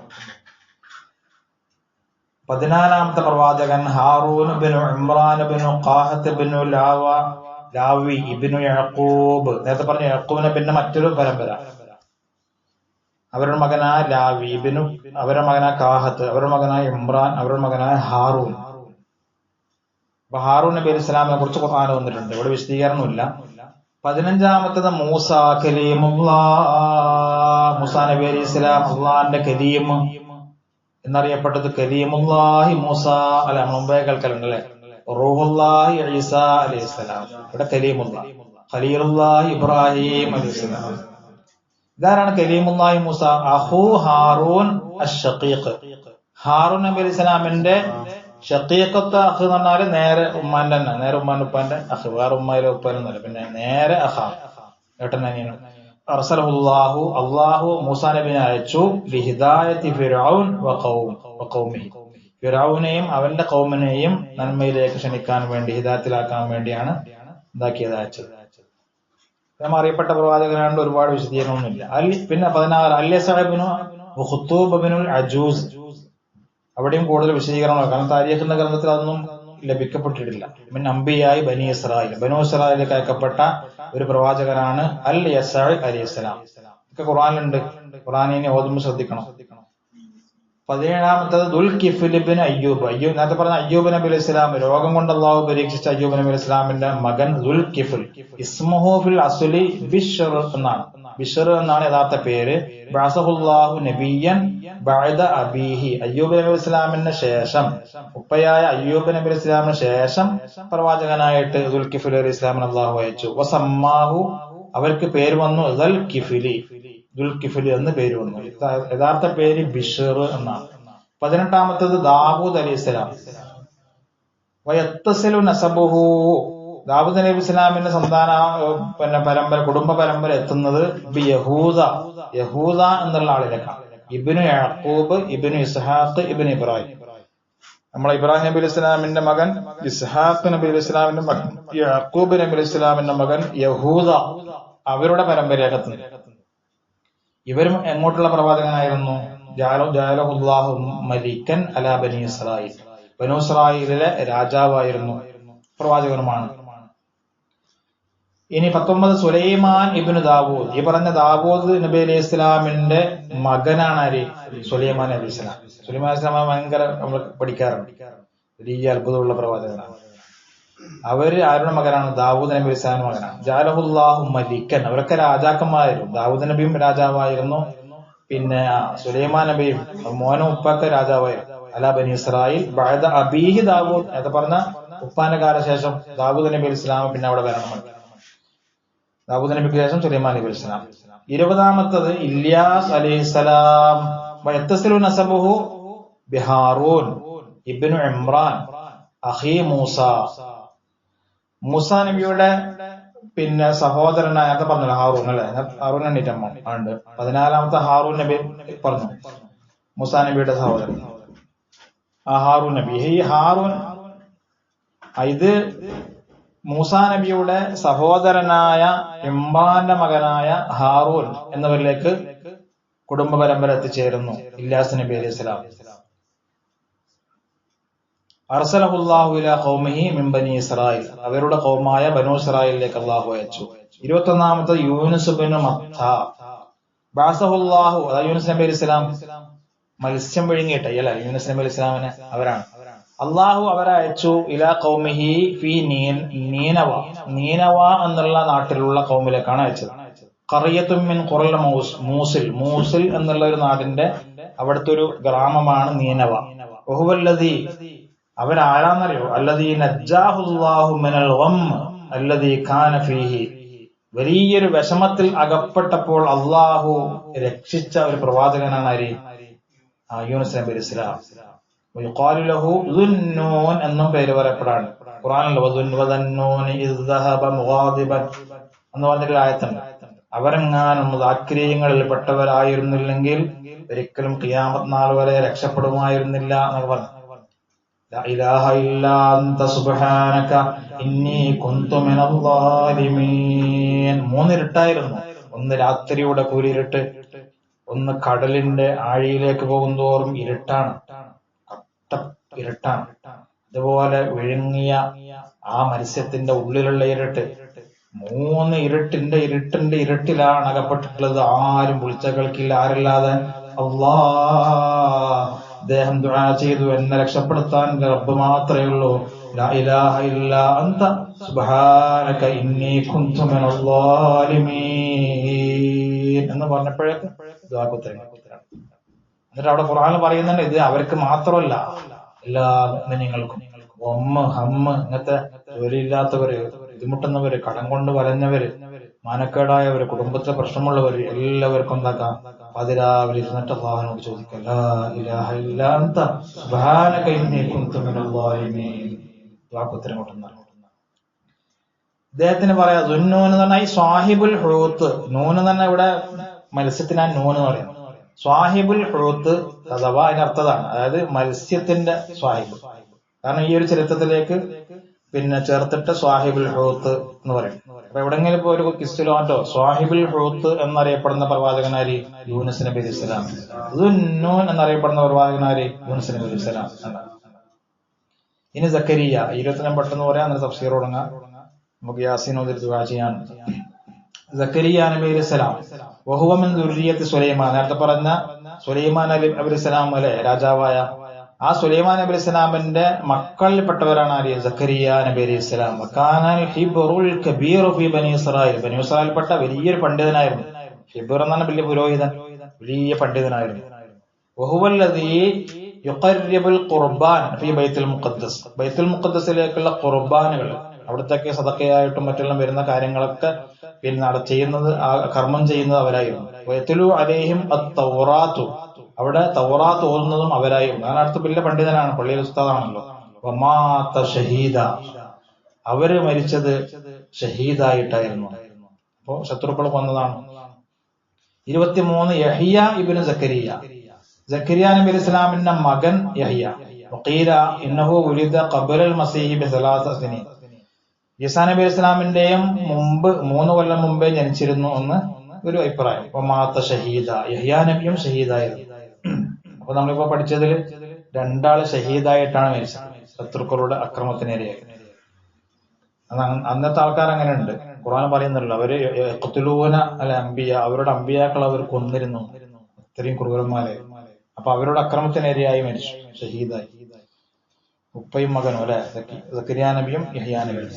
14ാമത്തെ പ്രവാചകൻ ഹാറൂൻ ഇബ്നു ഇമ്രാൻ ഇബ്നു ഖാഹത്ത് ഇബ്നു ലാവി ഇബ്നു യഅഖൂബ്. നേരത്തെ പറഞ്ഞ യഅഖൂബ് നബിന്റെ മറ്റൊരു പരമ്പര. അവരുടെ മകനായ ലാവി ഇബ്നു, അവരുടെ മകനായ ഖാഹത്ത്, അവരുടെ മകനായ ഇമ്രാൻ, അവരുടെ മകനായ ഹാറൂൻ. അപ്പൊ ഹാറൂൻ നബി അലൈഹി സ്വലാമിനെ കുറിച്ച് ഖുർആൻ വന്നിട്ടുണ്ട്, ഇവിടെ വിശദീകരണമില്ല. 15ാമത്തത് മൂസ കലീമുല്ലാഹ്. മൂസാ നബി അലൈഹി സ്വലാം അള്ളാന്റെ കലീം എന്നറിയപ്പെട്ടത് കലീമുല്ലാഹി മൂസ. അല്ലെ, മുമ്പേ കേൾക്കലുണ്ട് അല്ലെ. റൂഹുല്ലാഹി ഈസ അലൈഹി സ്വലാം. ഇവിടെ കലീമുല്ലാഹ്. ഖലീലുല്ലാഹി ഇബ്രാഹിം അലൈഹി സ്വലാം. ഇതാരാണ് കലീമുല്ലാഹി മൂസ? അഹു ഹാറൂൻ അഷ്ശഖീഖ്. ഹാറൂൻ നബി അലൈഹി സ്വലാമിന്റെ ഷഖീഖത്ത് അഹ് എന്ന് പറഞ്ഞാല് നേരെ ഉമ്മാന്റെ തന്നെ, നേരെ ഉമ്മാന്റെ ഉപ്പാന്റെ അഹ്, വേറെ ഉമ്മയിലെ ഉപ്പാനൊന്നുമല്ല, പിന്നെ നേരെ അഹ, ഏട്ടനനിയനും. അർസലഹുല്ലാഹു, അള്ളാഹു മൂസാ നബിനെ അയച്ചു. ലിഹിദായത്തി ഫിർഔൻ വഖൗമിഹി. ഫിർഔനെയും അവന്റെ ഖൗമിനെയും നന്മയിലേക്ക് ക്ഷണിക്കാൻ വേണ്ടി, ഹിദായത്തിലാക്കാൻ വേണ്ടിയാണ് ഇതാക്കിയത്, അയച്ചത്. അറിയപ്പെട്ട പ്രവാചകനാണ്ട് ഒരുപാട് വിശദീകരണമൊന്നുമില്ല. പിന്നെ 16 അല്യസഅബ്നു ഖുത്തൂബ് ഇബ്നുൽ അജൂസ്. അവിടെയും കൂടുതൽ വിശദീകരണമാണ്, കാരണം താരീഖിന്റെ ഗ്രന്ഥത്തിൽ അതൊന്നും ലഭിക്കപ്പെട്ടിട്ടില്ല. പിന്നെ അംബിയായി ബനി ഇസ്രായേൽ, ബനു ഇസ്രായേലിലേക്ക് അയക്കപ്പെട്ട ഒരു പ്രവാചകനാണ് അൽ യസഅ അലൈഹിസ്സലാം. ഒക്കെ ഖുർആനിലുണ്ട്. ഖുർആനിനെ ഓതുമ്പോൾ ശ്രദ്ധിക്കണം. 17ാമത്തത് ദുൽകിഫ്ൽ ഇബ്നു അയ്യൂബ്. നേരത്തെ പറഞ്ഞ അയ്യൂബ് നബി അലൈഹി സ്വലാം, രോഗം കൊണ്ട് അള്ളാഹു പരീക്ഷിച്ച അയ്യൂബ് നബി അലൈഹി സ്വലാമിന്റെ മകൻ ദുൽകിഫ്ൽ. ഇസ്മുഹു ഫിൽ അസ്ലി ബിശ്ർ എന്നാണ്. ബിശ്ർ എന്നാണ് യഥാർത്ഥ പേര്. ബഅസഹുല്ലാഹു നബിയ്യൻ ബഅദ അബീഹി. അയ്യൂബ് നബി അലൈഹി സ്വലാമിന് ശേഷം, ഉപ്പയായ അയ്യൂബ് നബി അലൈഹി സ്വലാമിന് ശേഷം പ്രവാചകനായിട്ട് ദുൽകിഫ്ൽ അലൈഹി സ്വലാമിനെ അള്ളാഹു അയച്ചു. വസമ്മാഹു, അവർക്ക് പേര് വന്നു ദുൽകിഫ്ലി, ദുൽകിഫ്ലി എന്ന് പേര് വന്നു. യഥാർത്ഥ പേര് ബിശ്ർ എന്നാണ്. 18ാമത്തത് ദാവൂദ് അലൈഹിസ്സലാം. വയത്തസിലു നസബുഹു. ദാവൂദ് നബി ഇസ്ലാമിന്റെ സന്താന പരമ്പര, കുടുംബ പരമ്പര എത്തുന്നത് യഹൂദ, യഹൂദ എന്നുള്ള ആളിലേക്കാണ്. ഇബ്നു യഅഖൂബ് ഇബ്നു ഇസ്ഹാഖ് ഇബ്നു ഇബ്രാഹിം. നമ്മളെ ഇബ്രാഹിം നബി അലൈഹി ഇസ്ലാമിന്റെ മകൻ ഇസ്ഹാഖ് നബി അലൈഹി ഇസ്ലാമിന്റെ മകൻ യഅഖൂബ് നബി അലൈഹി ഇസ്ലാമിന്റെ മകൻ യഹൂദ, അവരുടെ പരമ്പരയാകത്തുന്നത്. ഇവരും എങ്ങോട്ടുള്ള പ്രവാചകനായിരുന്നു? ജഅലഹുല്ലാഹു മലിക്കൻ അലാ ബനി ഇസ്രായേൽ. ബനു ഇസ്രായേലിലെ രാജാവായിരുന്നു, പ്രവാചകനുമാണ്. ഇനി 19 സുലൈമാൻ ഇബ്നു ദാവൂദ്. ഈ പറഞ്ഞ ദാവൂദ് നബി അലൈഹി ഇസ്ലാമിന്റെ മകനാണ് ആര്? സുലൈമാൻ നബി ഇസ്ലാം. സുലൈമാൻ ഇസ്ലാം ഭയങ്കര നമ്മൾ പഠിക്കാറുണ്ട്, വലിയ അത്ഭുതമുള്ള പ്രവാചകനാണ്. അവര് ആരുടെ മകനാണ്? ദാവൂദ് നബി ഇസ്ലാമിന്റെ മകനാണ്. ജഅലഹുല്ലാഹു മലിക്കൻ. അവരൊക്കെ രാജാക്കന്മാരായിരുന്നു. ദാവൂദ് നബിയും രാജാവായിരുന്നു, പിന്നെ സുലൈമാൻ നബിയും മോനും ഉപ്പൊക്കെ രാജാവായിരുന്നു. അലാ ബനി ഇസ്രായേൽ ബഅദ അബീഹി ദാവൂദ്. അത് പറഞ്ഞ ഉപ്പാന്റെ കാലശേഷം ദാവൂദ് നബി അലൈഹി ഇസ്ലാം പിന്നെ അവിടെ വരണം. ദാവൂദ് നബിക്ക് ശേഷം സുലൈമാൻ നബി അലൈഹി ഇസ്ലാം. 20ാമത്തത് ഇല്യാസ് അലൈഹിസ്സലാം. വയത്തസിലു നസബുഹു ബിഹാറൂൻ ഇബ്നു ഇമ്രാൻ അഖി മൂസ. മൂസാ നബിയുടെ പിന്നെ സഹോദരനായ നേരത്തെ പറഞ്ഞല്ലോ ഹാറൂൻ അല്ലെ, ഹാറൂൻ എണ്ണീറ്റമ്മ ഉണ്ട്. 14-ാമത്തെ ഹാറൂൻ നബി പറഞ്ഞു, മൂസാ നബിയുടെ സഹോദരൻ ആ ഹാറൂൻ നബി. ഈ ഹാറൂൻ ഇത് മൂസാ നബിയുടെ സഹോദരനായ ഇമ്രാന്റെ മകനായ ഹാറൂൻ എന്നവരിലേക്ക് കുടുംബ പരമ്പര എത്തിച്ചേരുന്നു. ഇല്യാസ് നബി അലൈഹി സ്വലാം. അർസലഹുല്ലാഹു ഇലാ ഖൗമിഹി മിൻ ബനി ഇസ്രായേൽ, അവരുടെ ഖൗമായ ബനൂ ഇസ്രായേലിലേക്ക് അല്ലാഹു അയച്ചു. 21-ാമത്തെ യൂനുസ് ഇബ്നു മത്ത. ബഅസഹുല്ലാഹു, യൂനുസ് നബി അലൈഹി സ്വലാം മത്സ്യം വിഴുങ്ങിയിട്ട് അല്ല, യൂനുസ് നബി അലൈഹി സ്വലാമിനെ അവരാണ് അള്ളാഹു അവരയച്ചു. ഇലാ ഖൗമിഹി ഫീ നീനവ, നീനവ എന്നുള്ള നാട്ടിലുള്ള ഖൗമിലേക്കാണ് അയച്ചത്. ഖറിയത്തും മിൻ ഖുറൽ മൂസിൽ, മൂസിൽ എന്നുള്ള ഒരു നാടിന്റെ അവിടുത്തെ ഒരു ഗ്രാമമാണ് നീനവ. വഹുവല്ലദീ, അവരാരാന്നറിയോ? അല്ലദീ നജ്ജാഹുല്ലാഹു മിനൽ ഗം അല്ലദീ കാന ഫീഹി, വലിയൊരു വിഷമത്തിൽ അകപ്പെട്ടപ്പോൾ അള്ളാഹു രക്ഷിച്ച ഒരു പ്രവാചകനാണ് ആര്? യൂനുസ് നബി അലൈഹി സ്വലാം. ويقال له ذُنُّونَ എന്നും പേര് പറയപ്പെടാണ് ഖുർആനിൽ. വദന്നൂൻ ഇദ് ദഹബ മുഗാദിബൻ എന്ന് പറഞ്ഞൊരു ആയത്തുണ്ട്. അവരെങ്ങാനും ദാക്രിയങ്ങളിൽ പെട്ടവരായിരുന്നില്ലെങ്കിൽ ഒരിക്കലും ഖിയാമത്ത് നാൾ വരെ രക്ഷപ്പെടുമായിരുന്നില്ല എന്നൊക്കെ പറഞ്ഞു. ലാ ഇലാഹ ഇല്ലാ അൻത സുബ്ഹാനക ഇന്നി കുന്തു മിനൽ ളാലിമീൻ. 3 ഇരുട്ടായിരുന്നു. ഒന്ന് രാത്രിയുടെ കൂരിരുട്ട്, ഒന്ന് കടലിന്റെ ആഴിയിലേക്ക് പോകുന്തോറും ഇരുട്ടാണ്, ഇരുട്ടാണ്. അതുപോലെ വിഴുങ്ങിയ ആ മത്സ്യത്തിന്റെ ഉള്ളിലുള്ള ഇരുട്ട്. 3 ഇരുട്ടിന്റെ ഇരുട്ടിലാണ് അകപ്പെട്ടിട്ടുള്ളത്. ആരും വിളിച്ച കേൾക്കില്ല. ആരല്ലാതെ? അല്ലാ. അദ്ദേഹം ദുആ ചെയ്തു, എന്നെ രക്ഷപ്പെടുത്താൻ റബ്ബ് മാത്രമേ ഉള്ളൂ. ലാ ഇലാഹ ഇല്ലാ അൻത സുബ്ഹാനക ഇന്നി കുന്തു മിനൽ ളാലിമീൻ എന്ന് പറഞ്ഞപ്പോഴേക്ക് ദുആക്ക് ഉത്തരം. എന്നിട്ട് അവിടെ ഖുർആനിൽ പറയുന്നുണ്ട്, ഇത് അവർക്ക് മാത്രമല്ല, എല്ലാ മുഅ്മിനീങ്ങൾക്കും. ഹമ്മ് ഇങ്ങനത്തെ ജോലിയില്ലാത്തവര്, ബുദ്ധിമുട്ടുന്നവര്, കടം കൊണ്ട് വലഞ്ഞവര്, മാനക്കേടായവര്, കുടുംബത്തിലെ പ്രശ്നമുള്ളവര് എല്ലാവർക്കും എന്താക്കാം? പതിരാവിലെ ഇരുന്നിട്ട് അല്ലാഹുവിനോട് ചോദിക്കാം, ലാ ഇലാഹ ഇല്ലാ അൻത സുബ്ഹാനക ഇന്നി കുന്തു മിനൽ ളാലിമീൻ. ദുആക്ക് ഉത്തരം കിട്ടുന്ന അദ്ദേഹത്തിന് പറയാം ദുന്നൂൻ എന്ന് പറഞ്ഞാൽ ഈ സ്വാഹിബുൽ ഹൂത്ത്. നൂന് തന്നെ ഇവിടെ മത്സ്യത്തിനാണ് നൂന് എന്ന് പറയുന്നത്. സ്വാഹിബുൽ ഹൂത്ത് അഥവാ അതിനർത്ഥതാണ്, അതായത് മത്സ്യത്തിന്റെ സ്വാഹിബ്. കാരണം ഈ ഒരു ചരിത്രത്തിലേക്ക് പിന്നെ ചേർത്തിട്ട് സ്വാഹിബുൽ ഹൂത്ത് എന്ന് പറയും. അപ്പൊ എവിടെങ്കിലും ഇപ്പൊ ഒരു കിസ്റ്റിലോട്ടോ സ്വാഹിബുൽ ഹൂത്ത് എന്നറിയപ്പെടുന്ന പ്രവാചകനാരി യൂനുസ് നബി അലൈഹി സ്വലാം. ദുന്നൂൻ എന്നറിയപ്പെടുന്ന പ്രവാചകനാരി യൂനുസ് നബി അലൈഹി സ്വലാം. ഇനി സക്കരിയ 22 പെട്ടെന്ന് പറയാം, എന്നിട്ട് തഫ്സീർ തുടങ്ങാം. നമുക്ക് യാസീൻ ഓതി ദുആ ചെയ്യാൻ. സക്കരിയ നബി അലൈഹി സ്വലാം വഹുവ മിൻ ദുർരിയത്തി സുലൈമാൻ. നേരത്തെ പറഞ്ഞ സുലൈമാൻ നബി അലൈഹി സ്വലാം അല്ലെ, രാജാവായ ആ സുലൈമാൻ നബി അലൈഹി സ്വലാമിന്റെ മക്കളിൽപ്പെട്ടവരാണ് ആര്? സക്കരിയ നബി അലൈഹി സ്വലാം. വകാനൽ ഹിബ്റുൽ കബീറു ഫീ ബനി ഇസ്രായേൽ. ബനി ഇസ്രായേൽപ്പെട്ട വലിയൊരു പണ്ഡിതനായിരുന്നു. ഹിബ്ർ എന്നാണ് വലിയ പുരോഹിതൻ, വലിയ പണ്ഡിതനായിരുന്നു. വഹുവല്ലദീ യുഖർരിബുൽ ഖുർബാൻ ഫീ ബൈത്തുൽ മുഖദ്ദസ്. ബൈത്തുൽ മുഖദ്ദസിലേക്കുള്ള ഖുർബാനുകൾ, അവിടത്തേക്ക് സദഖയായിട്ടും മറ്റെല്ലാം വരുന്ന കാര്യങ്ങളൊക്കെ പിന്നെ ചെയ്യുന്നത്, ആ കർമ്മം ചെയ്യുന്നത് അവരായിരുന്നു. വയത്തുലു അലൈഹിം അത്തൗറാത്തു, അവിടെ തൗറാത്ത് ഓതുന്നതും അവരായിരുന്നു. ഞാൻ അടുത്ത വലിയ പണ്ഡിതനാണ്, പള്ളിയിൽ ഉസ്താദാണല്ലോ. വമാത ഷഹീദ, അവര് മരിച്ചത് ഷഹീദായിട്ടായിരുന്നു. അപ്പോ ശത്രുക്കൾ കൊന്നതാണ്. 23 യഹ്യ ഇബ്നു സക്കരിയ. സക്കരിയ നബി അലൈഹി സ്വലാമിന്റെ മകൻ യഹ്യ. വഖീല ഇന്നഹു ഉലിദ ഖബ്ലൽ മസീഹി ബിസലാസ സിനീൻ. ഈസാ നബി അലൈഹി സ്വലാമിന്റെയും മുമ്പ് 3 കൊല്ലം മുമ്പേ ജനിച്ചിരുന്നു എന്ന് ഒരു അഭിപ്രായം. വമാത ഷഹീദ, യഹ്യ നബിയും ഷഹീദായിരുന്നു. അപ്പൊ നമ്മളിപ്പോ പഠിച്ചതിൽ 2 ആള് ഷഹീദായിട്ടാണ് മരിച്ചത്, ശത്രുക്കളുടെ അക്രമത്തിനിരയായി. അന്നത്തെ ആൾക്കാർ അങ്ങനെ ഉണ്ട്. ഖുർആൻ പറയുന്നല്ലോ, അവര് യഖ്തുലൂന അൽ അംബിയ, അവരുടെ അംബിയാക്കൾ അവർ കൊന്നിരുന്നു, ഇത്രയും ക്രൂരന്മാരെ. അപ്പൊ അവരുടെ അക്രമത്തിനിരയായി മരിച്ചു, ഷഹീദായി. ഉപ്പയും മകനും അല്ലെ, സക്കരിയ നബിയും യഹ്യ നബിയും.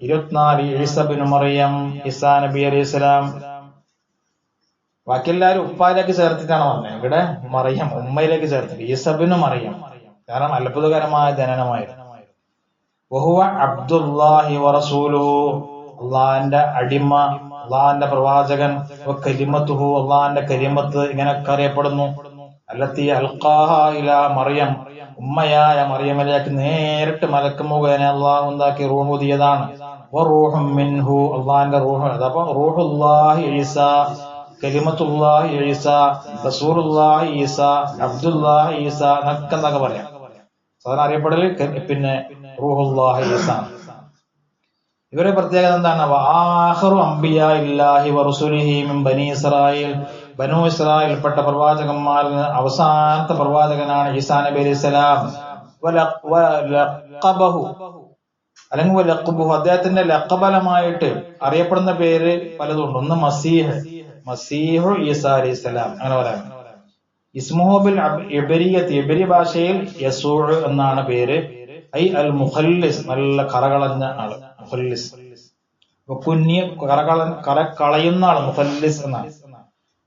24 ഈസ ഇബ്നു മറിയം, ഈസാ നബി അലൈഹി സ്വലാം. ബാക്കി എല്ലാവരും ഉപ്പായിലേക്ക് ചേർത്തിട്ടാണ് പറഞ്ഞത്. ഇവിടെ മറിയം ഉമ്മയിലേക്ക് ചേർത്തിട്ട് ഈസ ഇബ്നു മറിയം, കാരണം അത്ഭുതകരമായ ജനനമായിരുന്നു. വഹുവ അബ്ദുല്ലാഹി വറസൂലുഹു, അള്ളാഹിന്റെ അടിമ, അള്ളാഹിന്റെ പ്രവാചകൻ. കലിമത്തുഹു, അള്ളാഹിന്റെ കലിമത്ത്, ഇങ്ങനെയൊക്കെ അറിയപ്പെടുന്നു. അല്ലത്തി അൽഖാഹ ഇലാ മറിയം, ഉമ്മയായ മറിയമിലേക്ക് നേരിട്ട് മലക്ക് മുഖേന അള്ളാഹു ഉണ്ടാക്കി റൂഹ് ഊതിയതാണ്. വറൂഹും മിൻഹു, അള്ളാഹിന്റെ റൂഹ്. അപ്പൊ റൂഹുല്ലാഹി ഈസ, കലിമത്തുല്ലാഹി ഈസ, റസൂലുള്ളാഹി ഈസ, അബ്ദുല്ലാഹി ഈസ എന്നൊക്കെ പറയാം. സാധാരണ അറിയപ്പെടൽ പിന്നെ റൂഹുല്ലാഹി ഈസ. ഇവരുടെ പ്രത്യേകത എന്താണ്? ആഖിറു അംബിയാ ഇല്ലാഹി വറസുലിഹി മിൻ ബനി ഇസ്രായേൽ, ബനു ഇസ്രായേൽപ്പെട്ട പ്രവാചകന്മാരിൽ അവസാനത്തെ പ്രവാചകനാണ് ഈസാ നബി അലൈഹിസ്സലാം. വലഖബഹു അല്ലെങ്കിൽ വലഖബഹു, അദ്ദേഹത്തിന്റെ ലഖബലമായിട്ട് അറിയപ്പെടുന്ന പേര് പലതുണ്ട്. ഒന്ന് മസീഹ്, മസീഹു ഈസാ അലൈഹിസ്സലാം അങ്ങനെ പറയാം. ഇസ്മുഹു ബിൽ ഇബ്രിയത്തി, ഇബ്രി ഭാഷയിൽ യസൂഉ എന്നാണ് പേര്. ഐ അൽ മുഖല്ലിസ്, നല്ല കറകളഞ്ഞ ആള്, മുഖല്ലിസ്. കറ കളയുന്ന ആള് മുഖല്ലിസ് എന്നാണ്.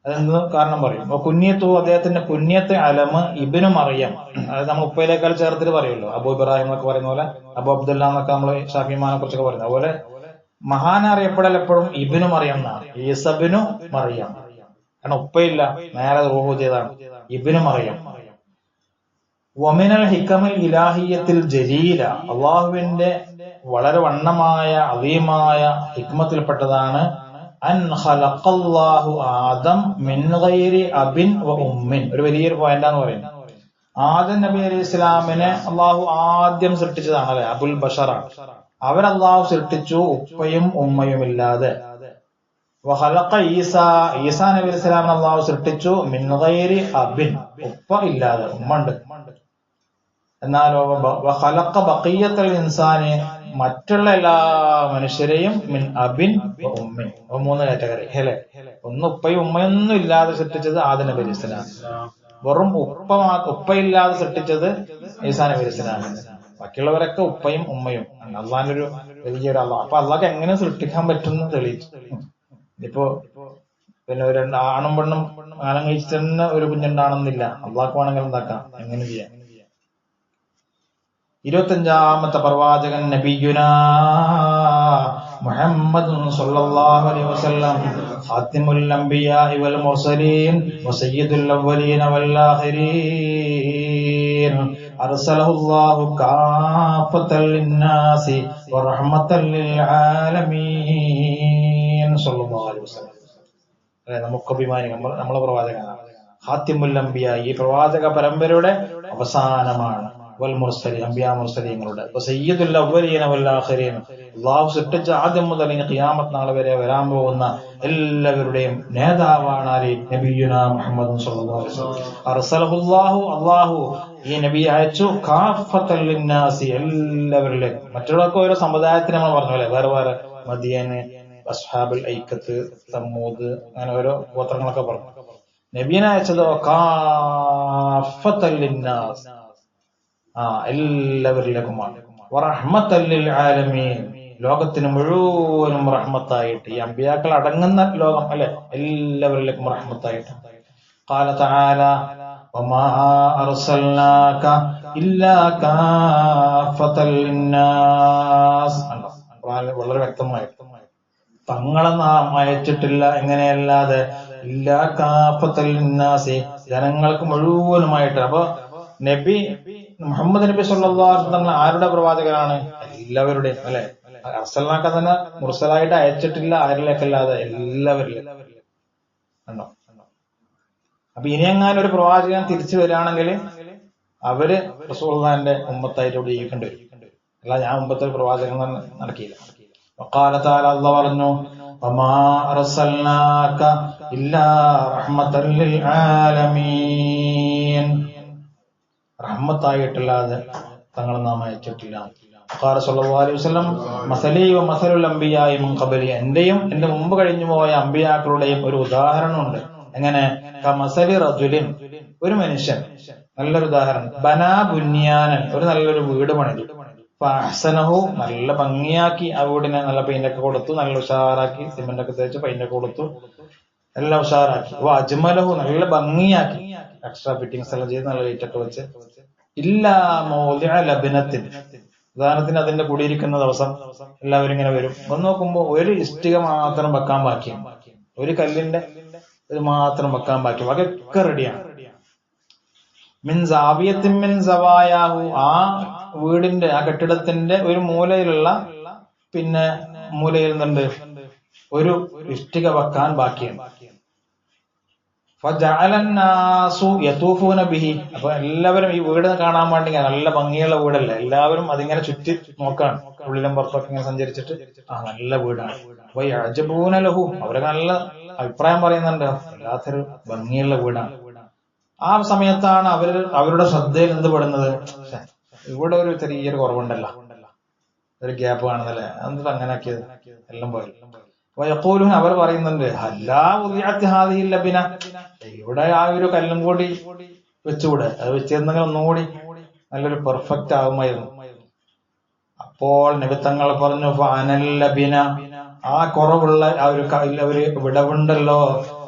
അതെന്ത് കാരണം പറയും. അപ്പൊ കുഞ്ഞത്തു, അദ്ദേഹത്തിന്റെ കുഞ്ഞത്ത് അലമ് ഇബ്നു മറിയം, അതായത് നമ്മൾ ഉപ്പയിലേക്കാൾ ചേർത്തിട്ട് പറയുമല്ലോ, അബു ഇബ്രാഹിം എന്നൊക്കെ പറയുന്ന പോലെ, അബു അബ്ദുല്ല എന്നൊക്കെ നമ്മൾ ഷാഫിമാനെ കുറിച്ചൊക്കെ പറയുന്നത് അതുപോലെ മഹാൻ അറിയപ്പെടൽ എപ്പോഴും ഇബ്നു മറിയം എന്നാണ്. ഈസബിനു മറിയം, കാരണം ഉപ്പയില്ല, നേരെ റൂഹ് ചെയ്താണ് ഇബ്നു മറിയം. വമിനൽ ഹിക്കമിൽ ഇലാഹിയത്തിൽ ജലീല, അള്ളാഹുവിന്റെ വളരെ വണ്ണമായ അദീമായ ഹിക്മത്തിൽപ്പെട്ടതാണ് അൻ ഖലഖല്ലാഹു ആദം മിൻ ഗൈരി അബിൻ വ ഉമ്മിൻ. ഒരു വലിയൊരു പോയിന്റാന്ന് പറയുന്നത്. ആദം നബി അലൈഹി ഇസ്ലാമിനെ അള്ളാഹു ആദ്യം സൃഷ്ടിച്ചതാണ്, അല്ലെ, അബുൽ ബഷറാണ്. അവരല്ലാഹു സൃഷ്ടിച്ചു ഉപ്പയും ഉമ്മയും ഇല്ലാതെ. വഖലഖ ഈസാ, ഈസാ നബി അലൈഹി ഇസ്ലാമിനെ അള്ളാഹു സൃഷ്ടിച്ചു മിൻ ഗൈരി അബിൻ, ഉപ്പ ഇല്ലാതെ, ഉമ്മ ഉണ്ട്. എന്നാലോ വഖലഖ ബഖിയ്യത്തുൽ ഇൻസാനി, മറ്റുള്ള എല്ലാ മനുഷ്യരെയും മിൻ അബിൻ വ ഉമ്മിൻ. മൂന്ന് കാറ്റഗറി അല്ലേ. ഒന്ന് ഉപ്പയും ഉമ്മയൊന്നും ഇല്ലാതെ സൃഷ്ടിച്ചത് ആദം നബി അലൈഹി ഇസ്ലാം, വെറും ഉപ്പയില്ലാതെ സൃഷ്ടിച്ചത് ഈസാ നബി അലൈഹി ഇസ്ലാം. ബാക്കിയുള്ളവരൊക്കെ ഉപ്പയും ഉമ്മയും. അള്ളാഹിന്റെ ഒരു വലിയൊരു അള്ളാഹ്. അപ്പൊ അള്ളാഹ്ക്ക് എങ്ങനെ സൃഷ്ടിക്കാൻ പറ്റുമെന്ന് തെളിയിച്ചു. ഇപ്പോ പിന്നെ ഒരു ആണും പെണ്ണും കാലം കഴിച്ചിട്ട് തന്നെ ഒരു കുഞ്ഞുണ്ടാണെന്നില്ല. അള്ളാഹ്ക്ക് വേണമെങ്കിൽ എന്താക്കാം, എങ്ങനെ ചെയ്യാം. 25ാമത്തെ പ്രവാചകൻ നബിയുനാ മുഹമ്മദുൻ സ്വല്ലല്ലാഹു അലൈഹി വസല്ലം, ഖാതിമുൽ അംബിയാഇ വൽ മുർസലീൻ വസയ്യിദുൽ അവ്വലീന വൽ ആഖിരീൻ, അർസലഹുല്ലാഹു കാഫത്തൽ ലിന്നാസി വറഹ്മത്തൽ ലിൽ ആലമീൻ സ്വല്ലല്ലാഹു അലൈഹി വസല്ലം. നമുക്ക് അഭിമാനിക്കാം, നമ്മളെ പ്രവാചകനാണ്. ഖാതിമുൽ അംബിയാ, ഈ പ്രവാചക പരമ്പരയുടെ അവസാനമാണ്. വൽ മുർസലീൻ, അംബിയാ മുർസലീങ്ങളുടെ. സയ്യിദുൽ അവ്വലീന വൽ ആഖിരീൻ, അല്ലാഹു സൃഷ്ടിച്ച ആദ്യം മുതൽ ഖിയാമത്ത് നാൾ വരെ വരാൻ പോകുന്ന എല്ലാവരുടെയും നേതാവാണ് ആര്? നബിയുനാ മുഹമ്മദ് സ്വല്ലല്ലാഹു അലൈഹി വസല്ലം. അർസലഹുല്ലാഹു, അല്ലാഹു ഈ നബിയെ അയച്ചു കാഫത്തൽ ലിന്നാസി, എല്ലാവരിലേക്കും. മറ്റുള്ളവർക്ക് ഓരോ സമുദായത്തിന് നമ്മൾ പറഞ്ഞു അല്ലെ, വേറെ വേറെ മദിയന്, അസ്ഹാബുൽ ഐക്കത്ത്, സമൂദ്, അങ്ങനെ ഓരോ ഗോത്രങ്ങളൊക്കെ പറഞ്ഞു. നബിയെ അയച്ചതോ കാഫത്തൽ ലിന്നാസ്, എല്ലാവരിലേക്കുമാണ്. വറഹ്മത്തൽ ലിൽ ആലമീൻ, ലോകത്തിന് മുഴുവനും റഹ്മത്തായിട്ട്. ഈ അമ്പിയാക്കൾ അടങ്ങുന്ന ലോകം അല്ലെ, എല്ലാവരിലേക്കും റഹ്മത്തായിട്ട്. ഖാല തആല വമാ അർസൽനാക ഇല്ലാ കാഫത്തൽ ലിന്നാസ്. വളരെ വ്യക്തമായി, തങ്ങളെ നാം അയച്ചിട്ടില്ല എങ്ങനെയല്ലാതെ, ഇല്ലാ കാഫത്തൽ ലിന്നാസി, ജനങ്ങൾക്ക് മുഴുവനുമായിട്ട്. അപ്പൊ നബി മുഹമ്മദ് നബി സ്വല്ലല്ലാഹു അലൈഹി വസല്ലം ആരുടെ പ്രവാചകനാണ്? എല്ലാവരുടെയും അല്ലെ. അർസൽനാക്ക തന്നെ മുർസലായിട്ട് അയച്ചിട്ടില്ല ആരിലേക്കല്ലാതെ, എല്ലാവരിലേക്കും. കണ്ടോ? അപ്പൊ ഇനിയെങ്ങാനും ഒരു പ്രവാചകൻ തിരിച്ചു വരികയാണെങ്കിൽ അവര് റസൂലുള്ളാഹിന്റെ ഉമ്മത്തായിട്ട് ഇവിടെ ജീവിക്കേണ്ടി വരും. അല്ല, ഞാൻ മുമ്പത്തെ പ്രവാചകൻ നടക്കിയില്ല. വഖാല തആല, അല്ലാഹു പറഞ്ഞു വമാ അർസൽനാക ഇല്ലാ റഹ്മത്തൽ ലിൽ ആലമീൻ, റഹ്മത്തായിട്ടല്ലാതെ തങ്ങളെ നാം അയച്ചിട്ടില്ല. ഖാല സല്ലല്ലാഹു അലൈഹി വസല്ലം മസലി വ മസലുൽ അംബിയാഇ മിൻ ഖബലി, എന്റെയും എന്റെ മുമ്പ് കഴിഞ്ഞു പോയ അമ്പിയാക്കളുടെയും ഒരു ഉദാഹരണമുണ്ട്. എങ്ങനെ? കമസലി റജുലിൻ, ഒരു മനുഷ്യൻ, നല്ലൊരു ഉദാഹരണം. ബനാ ബുന്യാനൻ, ഒരു നല്ലൊരു വീട് പണിതു. ഫഅഹ്സനഹു, നല്ല ഭംഗിയാക്കി ആ വീടിനെ, നല്ല പെയിന്റൊക്കെ കൊടുത്തു, നല്ല ഉഷാറാക്കി, സിമെന്റ് ഒക്കെ തേച്ച് പെയിന്റൊക്കെ കൊടുത്തു, എല്ലാം ഉഷാറാക്കി. അജ്മലഹു, നല്ല ഭംഗിയാക്കി, എക്സ്ട്രാ ഫിറ്റിംഗ്സ് എല്ലാം ചെയ്ത് നല്ല ലൈറ്റ് ഒക്കെ വെച്ച്. ഇല്ലാ മൗദിഅ ലബ്നത്തിൻ, ഉദാഹരണത്തിന് അതിന്റെ കൂടിയിരിക്കുന്ന ദിവസം എല്ലാവരും ഇങ്ങനെ വരും. വന്ന് നോക്കുമ്പോ ഒരു ഇഷ്ടിക മാത്രം വെക്കാൻ ബാക്കിയാണ്, ഒരു കല്ലിന്റെ ഇത് മാത്രം വെക്കാൻ ബാക്കി, ബാക്കിയൊക്കെ റെഡിയാണ്. മിൻ സാവിയത്തിൻ മിൻ സവായാഹു, ആ വീടിന്റെ, ആ കെട്ടിടത്തിന്റെ ഒരു മൂലയിലുള്ള പിന്നെ മൂലയിൽ നിന്നുണ്ട് ഒരു ഇഷ്ടിക വെക്കാൻ ബാക്കിയാണ്. അപ്പൊ എല്ലാവരും ഈ വീട് കാണാൻ വേണ്ടി നല്ല ഭംഗിയുള്ള വീടല്ലേ, എല്ലാവരും അതിങ്ങനെ ചുറ്റി നോക്കാണ്, ഉള്ളിലും പുറത്തൊക്കെ ഇങ്ങനെ സഞ്ചരിച്ചിട്ട് നല്ല വീടാണ്. അപ്പൊ യഅജബൂനലഹു അവരൊക്കെ നല്ല അഭിപ്രായം പറയുന്നുണ്ട്, വല്ലാത്തൊരു ഭംഗിയുള്ള വീടാണ്. ആ സമയത്താണ് അവരുടെ ശ്രദ്ധയിൽ എന്ത് പെടുന്നത്, ഇവിടെ ഒരു ചെറിയൊരു കുറവുണ്ടല്ലോ, ഒരു ഗ്യാപ്പ് കാണുന്നല്ലേ, എന്നിട്ട് അങ്ങനെ ആക്കിയത് എല്ലാം പോയി. വയഖൂലുൻ അവർ പറയുന്നുണ്ട്, ഹല്ലാ ഉദിഅത്ത് ഹാദിഹിൽ ലബിന, ഇവിടെ ആ ഒരു കല്ലും കൂടി വെച്ചുകൂടെ, അത് വെച്ചിരുന്നെങ്കിൽ ഒന്നുകൂടി നല്ലൊരു പെർഫെക്റ്റ് ആകുമായിരുന്നു. അപ്പോൾ നബി തങ്ങൾ പറഞ്ഞു, ഫഅനൽ ലബിന, ആ കുറവുള്ള ആ ഒരു വിടവുണ്ടല്ലോ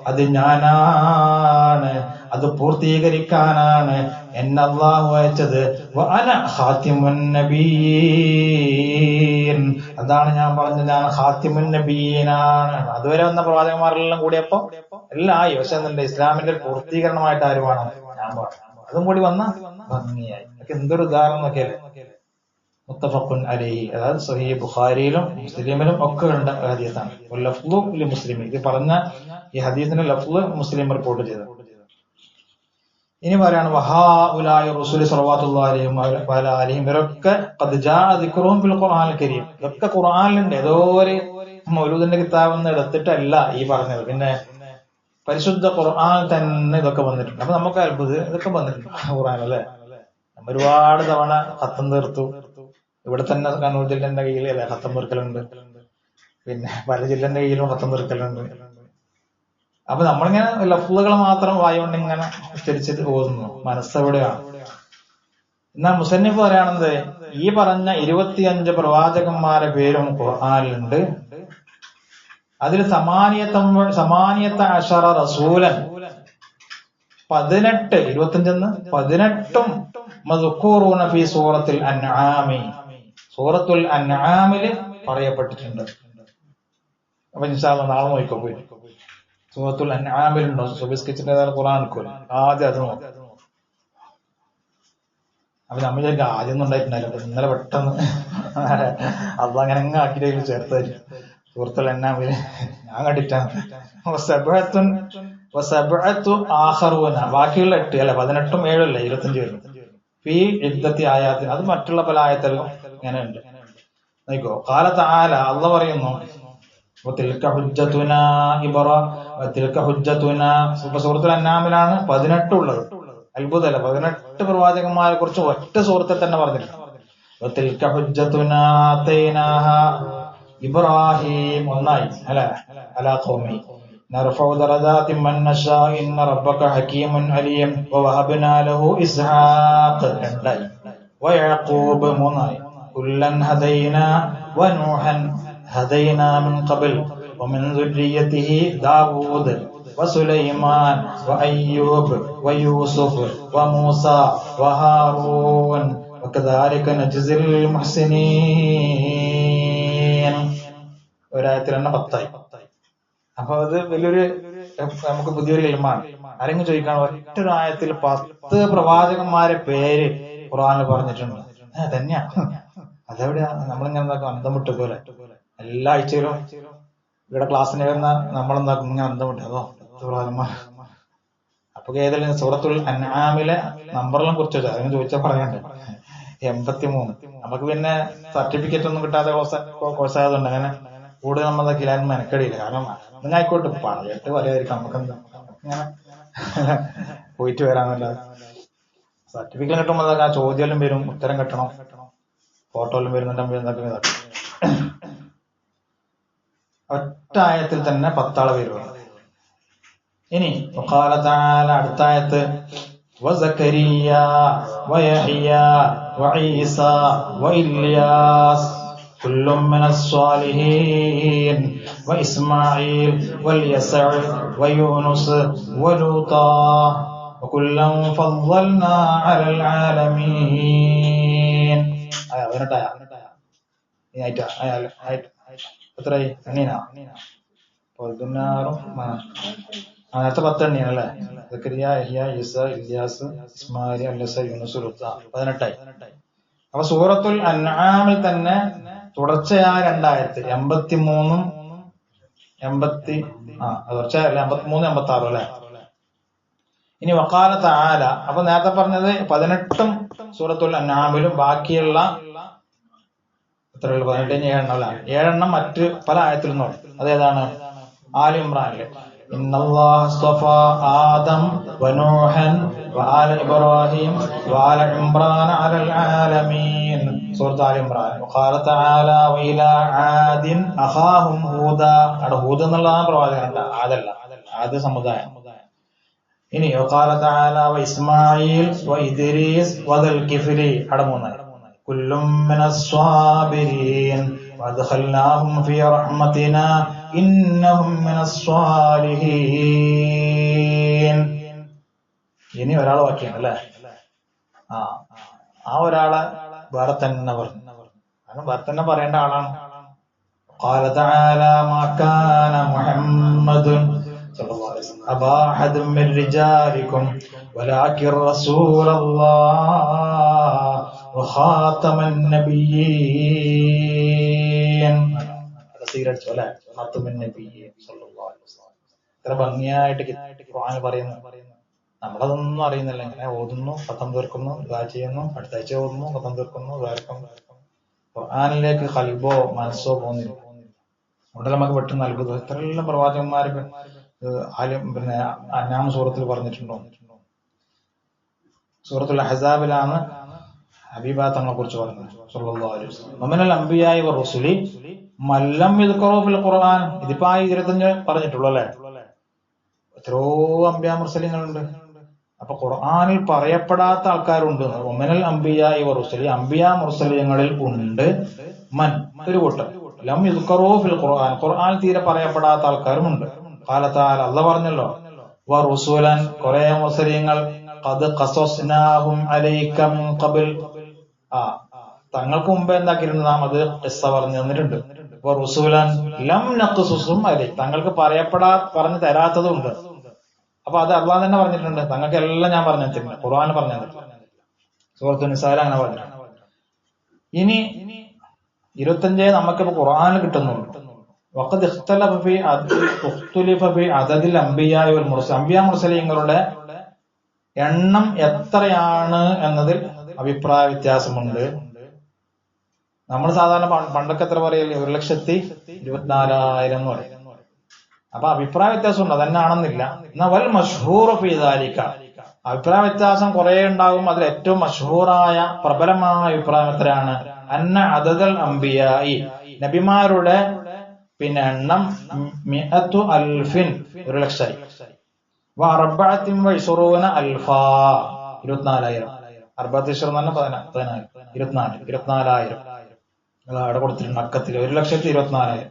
അത് ഞാനാണ്, അത് പൂർത്തീകരിക്കാനാണ് എന്നെ അല്ലാഹു അയച്ചത്. വഅന ഖാതിമുൻ നബിയ്യീൻ, അതാണ് ഞാൻ പറഞ്ഞത്, ഞാൻ ഖാതിമുൻ നബിയ്യീനാണ്. അതുവരെ വന്ന പ്രവാചകന്മാരെല്ലാം കൂടിയപ്പോ എല്ലാം ആയി, പക്ഷെ എന്നുണ്ട് ഇസ്ലാമിന്റെ ഒരു പൂർത്തീകരണമായിട്ട് ആര് വേണം, ഞാൻ പറഞ്ഞു. അതും കൂടി വന്ന ഭംഗിയായി. എന്തൊരു ഉദാഹരണം നോക്കിയല്ലേ. മുത്തഫഖുൻ അലൈഹി, അതായത് സഹീഹ് ബുഖാരിയിലും മുസ്ലിമിലും ഒക്കെ ഉണ്ട് ഹദീസാണ്. ലഫ്ളു ലിമുസ്ലിം, ഇത് പറഞ്ഞ ഈ ഹദീസിന്റെ ലഫ്ള് മുസ്ലിം റിപ്പോർട്ട് ചെയ്തത്. ഇനി പറയാണ്, വഹാഉലാഇ റസൂലി സ്വല്ലല്ലാഹു അലൈഹി വഅലിഹിം, ഇവരൊക്കെ ഖദ് ജാഅ ദിക്റുഹും ഫിൽ ഖുർആനിൽ കരീം, ഇതൊക്കെ ഖുർആനിലുണ്ട്. ഏതോ ഒരു മൗലൂദിന്റെ കിതാബിൽ നിന്ന് എടുത്തിട്ടല്ല ഈ പറഞ്ഞത്, പിന്നെ പരിശുദ്ധ ഖുർആൻ തന്നെ ഇതൊക്കെ വന്നിട്ടുണ്ട്. അപ്പൊ നമുക്ക് അത്ഭുതം, ഇതൊക്കെ വന്നിട്ടുണ്ട് ഖുർആൻ അല്ലേ. നമ്മൾ ഒരുപാട് തവണ ഖത്തം തീർത്തു. ഇവിടെ തന്നെ കണ്ണൂർ ജില്ലന്റെ കയ്യിൽ അല്ലെ ഖത്തം തീർക്കലുണ്ട്, പിന്നെ പല ജില്ലന്റെ കയ്യിലും ഖത്തം തീർക്കലുണ്ട്. അപ്പൊ നമ്മളിങ്ങനെ ലഫ്ളുകൾ മാത്രം വായുകൊണ്ട് ഇങ്ങനെ ഉച്ചരിച്ചിട്ട് പോകുന്നു, മനസ്സെവിടെയാണ്. എന്നാൽ മുസന്നിഫ് പറയുന്നത്, ഈ പറഞ്ഞ 25 പ്രവാചകന്മാരെ പേരും ഖുർആനിലുണ്ട്. അതിൽ സമാനിയത്ത അശറ റസൂലൻ, 18, 18 മദ്കൂറൂന ഫീ സൂറത്തുൽ അൻആമി, സൂറത്തുൽ അൻആമില് പറയപ്പെട്ടിട്ടുണ്ട്. അപ്പൊ ഇൻഷാ അല്ലാഹ് നാളെ നോക്കിക്കോ, പോയി സൂറത്തുൽ അൻആമിലുണ്ടോ, സുബിസ്കിച്ചിന്റെ ഖുർആൻ എടുക്കുമല്ലോ, ആദ്യം അത് നോക്കാം. അപ്പൊ നമ്മൾ വിചാരിക്കും ആദ്യം ഒന്നും ഉണ്ടായിട്ടുണ്ടായില്ല, അപ്പൊ ഇന്നലെ പെട്ടെന്ന് അതങ്ങനെ ആക്കിയിട്ട് ചേർത്തായിരിക്കും. സൂറത്തുൽ അൻആമില് ഞാൻ കണ്ടിട്ടാണ്. ബാക്കിയുള്ള 8 അല്ല 18 7 അല്ല 25 വരും. ഫീ ഇദ്ദത്തി ആയാത്തിന്, അത് മറ്റുള്ള പല ആയത്തിലും ഇങ്ങനെ ഉണ്ട്. നോക്കോ, ഖാല തആല, അല്ലാഹ് പറയുന്നു, സൂറത്തുൽ അൻആമിലാണ് 18 ഉള്ളത്. അത്ഭുതമല്ല, 18 പ്രവാചകന്മാരെ കുറിച്ച് ഒറ്റ സൂറത്തിൽ തന്നെ പറഞ്ഞിട്ടുണ്ട്. ഇബ്രാഹിം ഒന്നായി അല്ലെ, അലാ ഖൗമി നർഫഉ ദറജാതിൻ മൻ നശാ ഇന്ന റബ്ബക ഹകീമുൻ അലീം വവഹബ്നാ ലഹു ഇസ്ഹാഖ രണ്ടായി, വയഅഖൂബ് മൂന്നായി, കുല്ലൻ ഹദൈനാ വനൂഹൻ ഹദൈനാ മിൻ ഖബൽ വമിൻ ദുർരിയ്യതിഹി ദാവൂദ് വസുലൈമാൻ വഅയ്യൂബ് വയൂസുഫ് വമൂസാ വഹാറൂൻ വകദാലിക നജ്സിൽ മുഹ്സിനീൻ. ഒരായത്തിൽ തന്നെ 10 ആയി. അപ്പൊ അത് വലിയൊരു നമുക്ക് പുതിയൊരു ഇൽമാണ്. ആരെങ്കിലും ചോദിക്കണം, ഒറ്റൊരു ആയത്തിൽ 10 പ്രവാചകന്മാരെ പേര് ഖുർആനിൽ പറഞ്ഞിട്ടുണ്ട്, തന്നെയാ അതെവിടെയാ? നമ്മളിങ്ങനെ അന്തം വിട്ട പോലെ എല്ലാ ആഴ്ചയിലും ഇവിടെ ക്ലാസ്സിന് വരുന്ന നമ്മളെന്താക്കും, ഇങ്ങനെ അന്തം വിട്ടു, അതോ 10 പ്രവാചകന്മാർ. അപ്പൊ ഏതെങ്കിലും സൂറത്തുൽ അൻആമിലെ നമ്പറെല്ലാം കുറിച്ച് അതിന് ചോദിച്ചാൽ പറയണ്ടേ, 83. നമുക്ക് പിന്നെ സർട്ടിഫിക്കറ്റ് ഒന്നും കിട്ടാതെ കോഴ്സായതുകൊണ്ട് അങ്ങനെ കൂടുതൽ നമ്മളതൊക്കെ എല്ലാവരും മെനക്കടിയില്ല. കാരണം അങ്ങനെ ആയിക്കോട്ടെ, പറഞ്ഞിട്ട് പറയാതിരിക്കാം, നമുക്കെന്താ ഇങ്ങനെ പോയിട്ട് വരാന്നല്ലാതെ. സർട്ടിഫിക്കറ്റ് കിട്ടുമ്പോൾ അതൊക്കെ ആ ചോദ്യം വരും, ഉത്തരം കിട്ടണം, ഫോട്ടോയിലും വരുന്നുണ്ടെങ്കിൽ എന്തൊക്കെ ഇതാക്കും. ഒറ്റ ആയത്തിൽ തന്നെ 10 ആളെ പേര് വേണം. ഇനി ഖാല തആല അടുത്ത ആയത്ത്, വസകരിയ വയഹ്യ വഈസ വഇല്യാസ് കുല്ലും മിനസ് സ്വാലിഹീൻ വഇസ്മാഈൽ വൽയസഅ വയൂനുസ് വലൂത വകുല്ലൻ ഫദ്ദൽനാ അലൽ ആലമീൻ. ആയ 18 എത്രയായി? എണ്ണീനാ 16 നേരത്തെ 10 എണ്ണിയാണല്ലേ. സക്കരിയ, യഹ്യ, ഈസ, ഇല്യാസ്, ഇസ്മായിൽ, അൽയസ, യൂനുസ്, ലൂത്ത് 18 ആയി. അപ്പൊ സൂറത്തുൽ അൻആമിൽ തന്നെ തുടർച്ചയായ 83 തുടർച്ചയല്ല 83 86 അല്ലെ. ഇനി വഖാല തആല, അപ്പൊ നേരത്തെ പറഞ്ഞത് 18 സൂറത്തുൽ അൻആമിലും ബാക്കിയുള്ള എത്രയുള്ള 18 അല്ല 7 മറ്റ് പല ആയത്തിലും നോക്കും. അതേതാണ്? ആലി ഇമ്രാനിലെ ഇന്നല്ലാഹ അസ്തഫാ ആദം വനൂഹൻ വആല ഇബ്രാഹിം വആല ഇമ്രാൻ അലൽ ആലമീൻ, സൂറത്ത് ആലി ഇമ്രാൻ. വഖാല തആല വഇലാ ആദിൻ അഖാഹും ഹൂദ, അവിടെ ഹൂദ് എന്നുള്ളതാണ് പ്രവാചകനുണ്ട്, ആദല്ല, ആദ് സമുദായം. ഇനി വഖാല തആല വഇസ്മാഈൽ വഇദ്രീസ് വദൽ കിഫ്ലി, അവിടെ 3. കുല്ലും മിനസ് സ്വാബിരീൻ വഅദ്ഖൽനാഹും ഫീ റഹ്മതിനാ ഇന്നഹും മിനസ് സ്വാലിഹീൻ. ഇനി ഒരാൾ ബാക്കിയാണ് അല്ലെ. ആ ഒരാളെ വേറെ തന്നെ പറഞ്ഞു, കാരണം വേറെ തന്നെ പറയേണ്ട ആളാണ്. ഖാല തആല മാ കാന മുഹമ്മദുൻ സല്ലല്ലാഹു അലൈഹി വസല്ലം അബാ അഹദൻ മിൻ റിജാലികും വലാകിൻ റസൂലല്ലാഹ് വഖാതമൻ നബിയ്യീൻ. സീരച്ചു അല്ലെ, ഖാതമൻ നബിയ്യീൻ സല്ലല്ലാഹു അലൈഹി വസല്ലം. ഇത്ര ഭംഗിയായിട്ട് ഖുർആൻ പറയുന്നു. നമ്മളതൊന്നും അറിയുന്നില്ല. ഇങ്ങനെ ഓതുന്നു, ഖത്തം തീർക്കുന്നു, ദുആ ചെയ്യുന്നു, അടുത്ത ആഴ്ച ഓതുന്നു, ഖത്തം തീർക്കുന്നു, ഖുർആനിലേക്ക് ഖൽബോ മനസ്സോ പോകുന്നില്ല. അവിടെ നമുക്ക് പെട്ടെന്ന് അത്ഭുതം. ഇത്രയെല്ലാം പ്രവാചകന്മാർക്ക് പിന്നെ അൻആം സൂറത്തിൽ പറഞ്ഞിട്ടുണ്ടോ? സൂറത്തുൽ അഹ്സാബിലാണ് ഹബീബ തങ്ങളെ കുറിച്ച് പറഞ്ഞത് സല്ലല്ലാഹു അലൈഹി വസല്ലം. വമിനൽ അംബിയാഇ വറുസുലി മല്ലം യദ്കറു ഫിൽ ഖുർആൻ. ഇതിപ്പോ 25 പറഞ്ഞിട്ടുള്ളൂ അല്ലെ. എത്രയോ അംബിയാ മുർസലിങ്ങളുണ്ട്. അപ്പൊ ഖുർആനിൽ പറയപ്പെടാത്ത ആൾക്കാരുണ്ട്. വമിനൽ അംബിയാഇ വറുസുലി, അംബിയാ മുർസലിങ്ങളിൽ ഉണ്ട് മൻ, ഒരു കൂട്ടം, ലം യദ്കറു ഫിൽ ഖുർആൻ, ഖുർആൻ തീരെ പറയപ്പെടാത്ത ആൾക്കാരുമുണ്ട്. ഖാല തആല, അല്ലാഹു പറഞ്ഞല്ലോ, വറുസുലൻ, കുറെ മുർസലിങ്ങൾ, ഖദ് ഖസസ്നാഹും അലൈക മിൻ ഖബൽ, തങ്ങൾക്ക് മുമ്പേ എന്താക്കിയിട്ടുണ്ട്, നാം അത് ഖിസ്സ പറഞ്ഞു തന്നിട്ടുണ്ട്. വറുസുലൻ ലം നഖ്സുസും അലൈക, തങ്ങൾക്ക് പറഞ്ഞു തരാത്തതുണ്ട്. അപ്പൊ അത് അല്ലാഹു തന്നെ പറഞ്ഞിട്ടുണ്ട്, തങ്ങൾക്ക് എല്ലാം ഞാൻ പറഞ്ഞു തന്നിട്ടുണ്ട്, ഖുർആൻ പറഞ്ഞു തന്നിട്ടുണ്ട്. സൂറത്തുൻ നിസായിൽ അങ്ങനെ പറഞ്ഞു. ഇനി 25 നമുക്കിപ്പോ ഖുർആനിൽ കിട്ടുന്നുള്ളൂ. വഖദ് ഇഖ്തലഫ ഫീ അദദിൽ അംബിയാഇ വൽ മുർസലീൻ, അംബിയാ മുർസലീങ്ങളുടെ എണ്ണം എത്രയാണ് എന്നതിൽ അഭിപ്രായ വ്യത്യാസമുണ്ട്. നമ്മൾ സാധാരണ പണ്ടൊക്കെ എത്ര പറയല്ലേ, 1,24,000 എന്ന് പറയും. അപ്പൊ അഭിപ്രായ വ്യത്യാസം ഉണ്ട്, അതന്നാണെന്നില്ല. എന്നാ വൽ മഷ്ഹൂർ ഫീ ദാലിക, അഭിപ്രായ വ്യത്യാസം കുറെ ഉണ്ടാകും. അതിൽ ഏറ്റവും മഷ്ഹൂറായ പ്രബലമായ അഭിപ്രായം എത്രയാണ്? അന്ന അദദൽ അംബിയാഇ, നബിമാരുടെ പിന്നെ എണ്ണം 100,000, 1,00,000. വഅർബഅത്തിൻ വഇശ്റൂന അൽഫാ, 24,000. 24,000 അവിടെ കൊടുത്തിട്ടുണ്ട് അക്കത്തിൽ, 1,24,000.